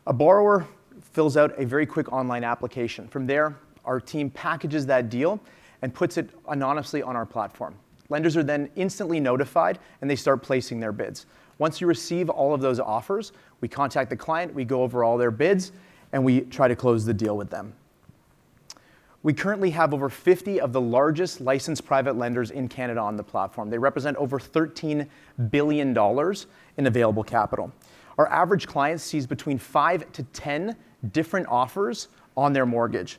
A borrower fills out a very quick online application. From there, our team packages that deal and puts it anonymously on our platform. Lenders are then instantly notified, and they start placing their bids. Once you receive all of those offers, we contact the client, we go over all their bids, and we try to close the deal with them. We currently have over 50 of the largest licensed private lenders in Canada on the platform. They represent over $13 billion in available capital. Our average client sees between 5 to 10 different offers on their mortgage.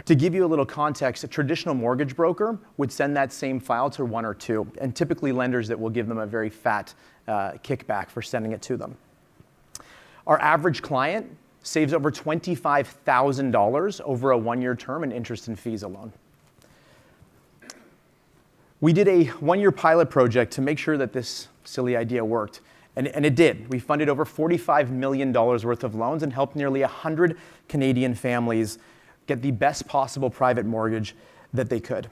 To give you a little context, a traditional mortgage broker would send that same file to one or two, and typically lenders that will give them a very fat kickback for sending it to them. Our average client saves over $25,000 over a one-year term in interest and fees alone. We did a one-year pilot project to make sure that this silly idea worked, and it did. We funded over $45 million worth of loans and helped nearly 100 Canadian families get the best possible private mortgage that they could.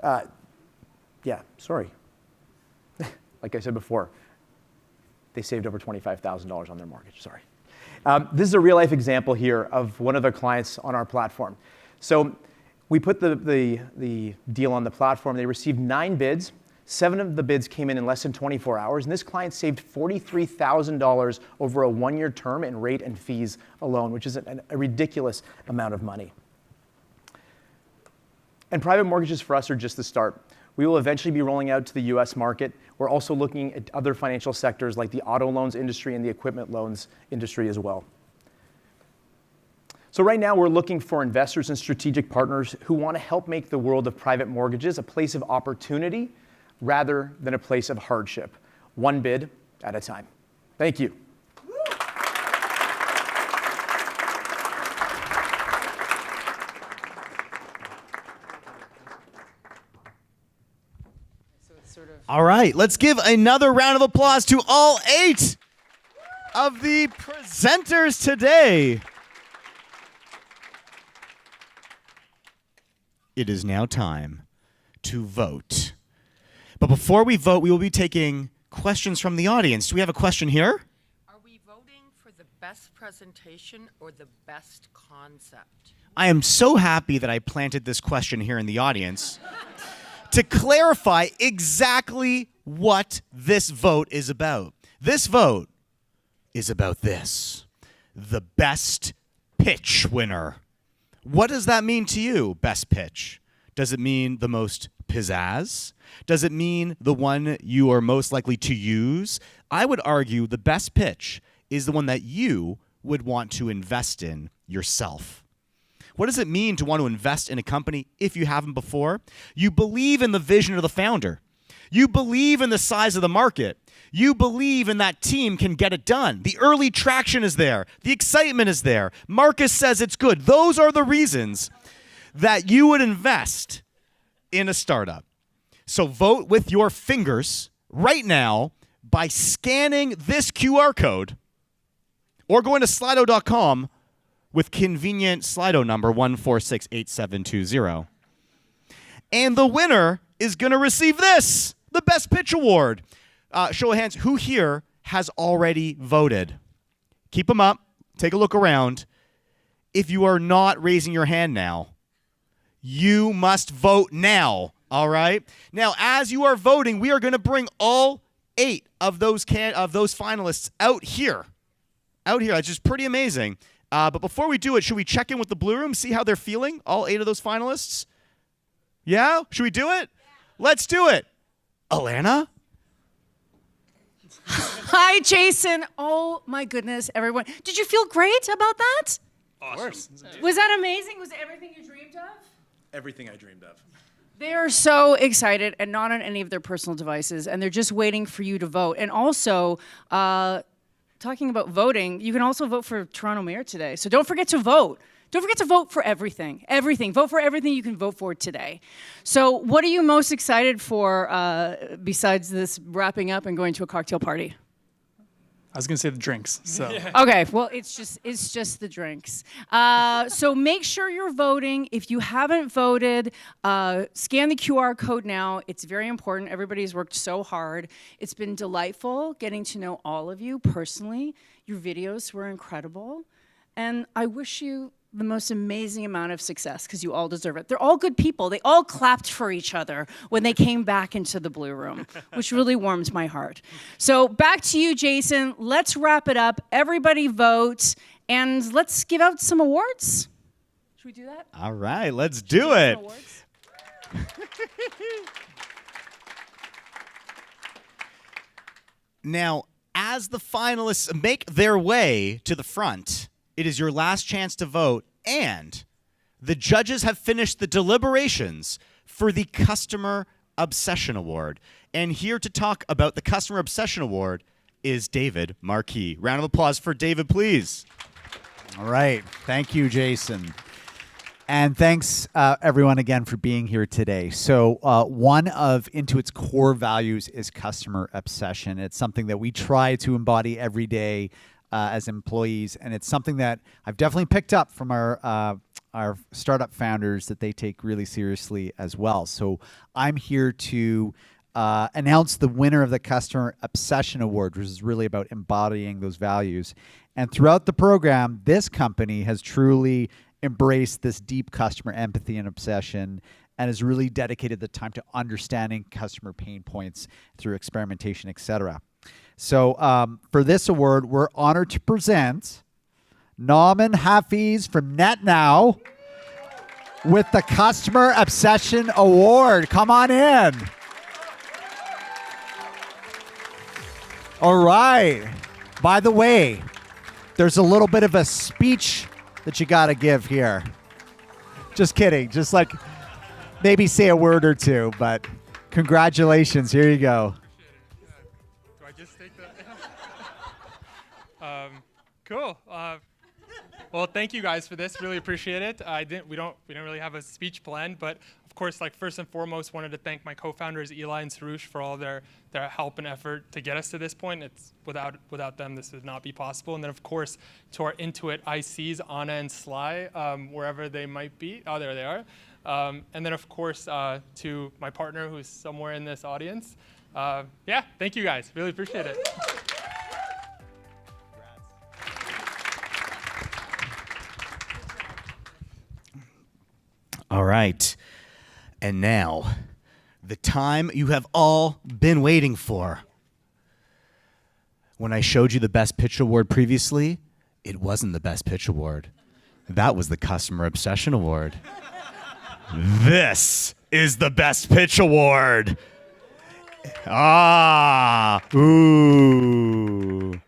Like I said before, they saved over $25,000 on their mortgage, sorry. This is a real-life example here of one of their clients on our platform. So we put the deal on the platform. They received 9 bids. 7 of the bids came in less than 24 hours, and this client saved $43,000 over a one-year term in rate and fees alone, which is a ridiculous amount of money. And private mortgages for us are just the start. We will eventually be rolling out to the US market. We're also looking at other financial sectors like the auto loans industry and the equipment loans industry as well. So right now we're looking for investors and strategic partners who want to help make the world of private mortgages a place of opportunity rather than a place of hardship, one bid at a time. Thank you. All right, let's give another round of applause to all 8 of the presenters today. It is now time to vote. But before we vote, we will be taking questions from the audience. Do we have a question here? Are we voting for the best presentation or the best concept? I am so happy that I planted this question here in the audience to clarify exactly what this vote is about. This vote is about this: the best pitch winner. What does that mean to you, best pitch? Does it mean the most pizzazz? Does it mean the one you are most likely to use? I would argue the best pitch is the one that you would want to invest in yourself. What does it mean to want to invest in a company if you haven't before? You believe in the vision of the founder. You believe in the size of the market. You believe in that team can get it done. The early traction is there. The excitement is there. Marcus says it's good. Those are the reasons that you would invest in a startup. So vote with your fingers right now by scanning this QR code or going to slido.com with convenient Slido number 1468720. And the winner is going to receive this, the Best Pitch Award. Show of hands, who here has already voted? Keep them up. Take a look around. If you are not raising your hand now, you must vote now, all right? Now, as you are voting, we are going to bring all 8 of those finalists out here. It's just pretty amazing. But before we do it, should we check in with the Blue Room, see how they're feeling, all 8 of those finalists? Yeah? Should we do it? Let's do it. Alana? Hi, Jason. Oh, my goodness, everyone. Did you feel great about that? Awesome. Was that amazing? Was it everything you dreamed of? Everything I dreamed of. They are so excited and not on any of their personal devices, and they're just waiting for you to vote. And also, talking about voting, you can also vote for Toronto Mayor today. So don't forget to vote. Don't forget to vote for everything. Everything. Vote for everything you can vote for today. So what are you most excited for besides this wrapping up and going to a cocktail party? I was going to say the drinks. So Okay, well, it's just the drinks. So make sure you're voting. If you haven't voted, scan the QR code now. It's very important. Everybody's worked so hard. It's been delightful getting to know all of you personally. Your videos were incredible. And I wish you the most amazing amount of success because you all deserve it. They're all good people. They all clapped for each other when they came back into the Blue Room, which really warms my heart. So back to you, Jason. Let's wrap it up. Everybody vote, and let's give out some awards. Should we do that? All right, let's do it. Now, as the finalists make their way to the front, it is your last chance to vote, and the judges have finished the deliberations for the Customer Obsession Award. And here to talk about the Customer Obsession Award is David Marquis. Round of applause for David, please. All right. Thank you, Jason. And thanks, everyone, again, for being here today. So one of Intuit's core values is customer obsession. It's something that we try to embody every day as employees, and it's something that I've definitely picked up from our startup founders that they take really seriously as well. So I'm here to announce the winner of the Customer Obsession Award, which is really about embodying those values. And throughout the program, this company has truly embraced this deep customer empathy and obsession and has really dedicated the time to understanding customer pain points through experimentation, etc. So for this award, we're honored to present Nauman Hafiz from NetNow with the Customer Obsession Award. Come on in. All right. By the way, there's a little bit of a speech that you got to give here. Just kidding. Just like maybe say a word or two, but congratulations. Here you go. Do I just take that? Cool. Well, thank you guys for this. Really appreciate it. We don't really have a speech planned, but of course, like first and foremost, wanted to thank my co-founders Eli and Sarush for all their help and effort to get us to this point. It's without them, this would not be possible. And then of course, to our Intuit ICs, Anna and Sly, wherever they might be. Oh, there they are. And then of course, to my partner who's somewhere in this audience. Yeah, thank you guys. Really appreciate it. All right. And now, the time you have all been waiting for. When I showed you the Best Pitch Award previously, it wasn't the Best Pitch Award. That was the Customer Obsession Award. This is the Best Pitch Award. Ooh.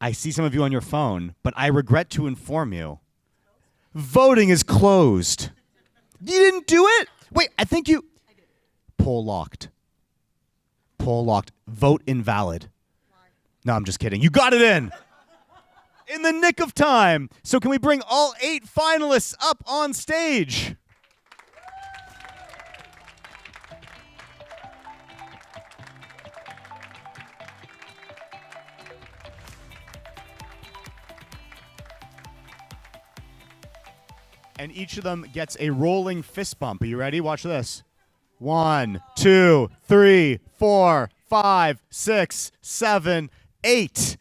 I see some of you on your phone, but I regret to inform you, voting is closed. You didn't do it? Wait, I think you... Poll locked. Poll locked. Vote invalid. No, I'm just kidding. You got it in the nick of time. So can we bring all 8 finalists up on stage? And each of them gets a rolling fist bump. Are you ready? Watch this. 1, 2, 3, 4, 5, 6, 7, 8.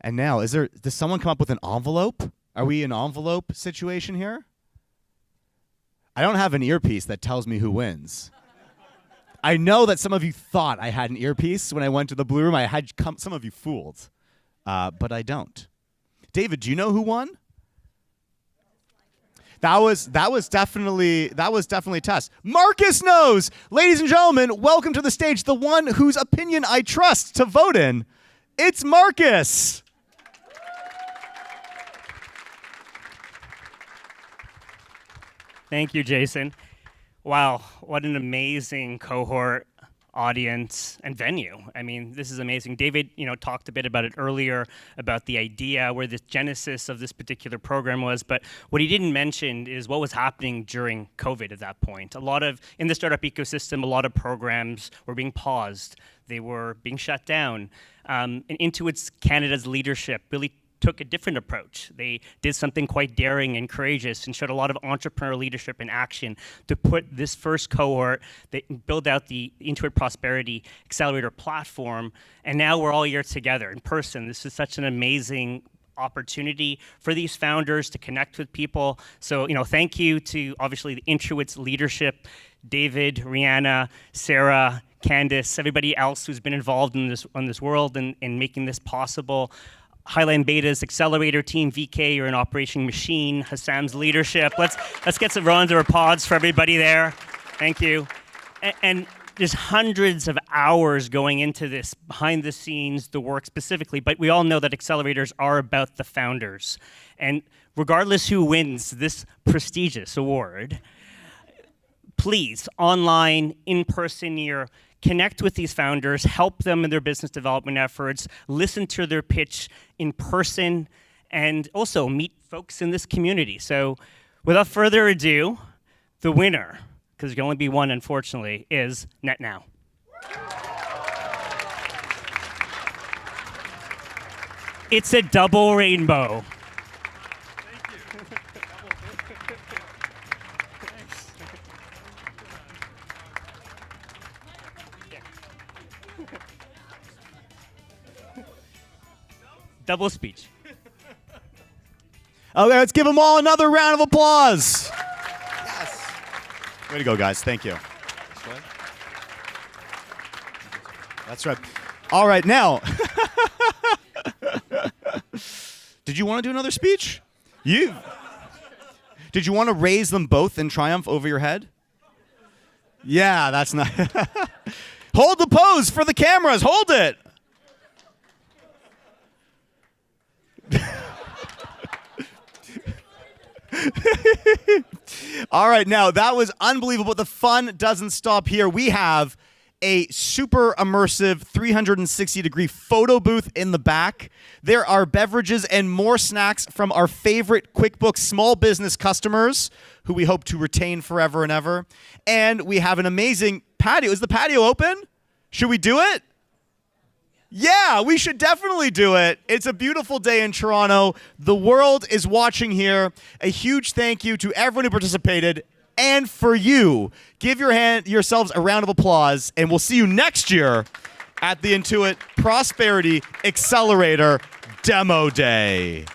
And now, does someone come up with an envelope? Are we an envelope situation here? I don't have an earpiece that tells me who wins. I know that some of you thought I had an earpiece when I went to the blue room. I had some of you fooled, but I don't. David, do you know who won? That was definitely a test. Marcus knows. Ladies and gentlemen, welcome to the stage, the one whose opinion I trust to vote in. It's Marcus. Thank you, Jason. Wow, what an amazing cohort, audience, and venue. I mean, this is amazing. David, talked a bit about it earlier, about the idea, where the genesis of this particular program was, but what he didn't mention is what was happening during COVID at that point. In the startup ecosystem, a lot of programs were being paused. They were being shut down. And Intuit's Canada's leadership really took a different approach. They did something quite daring and courageous and showed a lot of entrepreneurial leadership in action to put this first cohort, build out the Intuit Prosperity Accelerator platform, and now we're all here together in person. This is such an amazing opportunity for these founders to connect with people. So, thank you to obviously the Intuit's leadership, David, Rihanna, Sarah, Candice, everybody else who's been involved in this world and making this possible. Highline Beta's accelerator team, VK, you're an operation machine. Hassam's leadership. Let's get some rounds of applause for everybody there. Thank you. And there's hundreds of hours going into this, behind the scenes, the work specifically, but we all know that accelerators are about the founders. And regardless who wins this prestigious award, please, online, in person here, connect with these founders, help them in their business development efforts, listen to their pitch in person, and also meet folks in this community. So without further ado, the winner, because there can only be one, unfortunately, is NetNow. It's a double rainbow. Double speech. Okay, let's give them all another round of applause. Yes. Way to go, guys. Thank you. That's right. All right, now. Did you want to do another speech? Did you want to raise them both in triumph over your head? Yeah, that's not. Hold the pose for the cameras. Hold it. All right, now that was unbelievable. The fun doesn't stop here. We have a super immersive 360-degree photo booth in the back. There are beverages and more snacks from our favorite QuickBooks small business customers who we hope to retain forever and ever. And we have an amazing patio. Is the patio open? Should we do it? Yeah, we should definitely do it. It's a beautiful day in Toronto. The world is watching here. A huge thank you to everyone who participated. And for you, give yourselves a round of applause, and we'll see you next year at the Intuit Prosperity Accelerator Demo Day.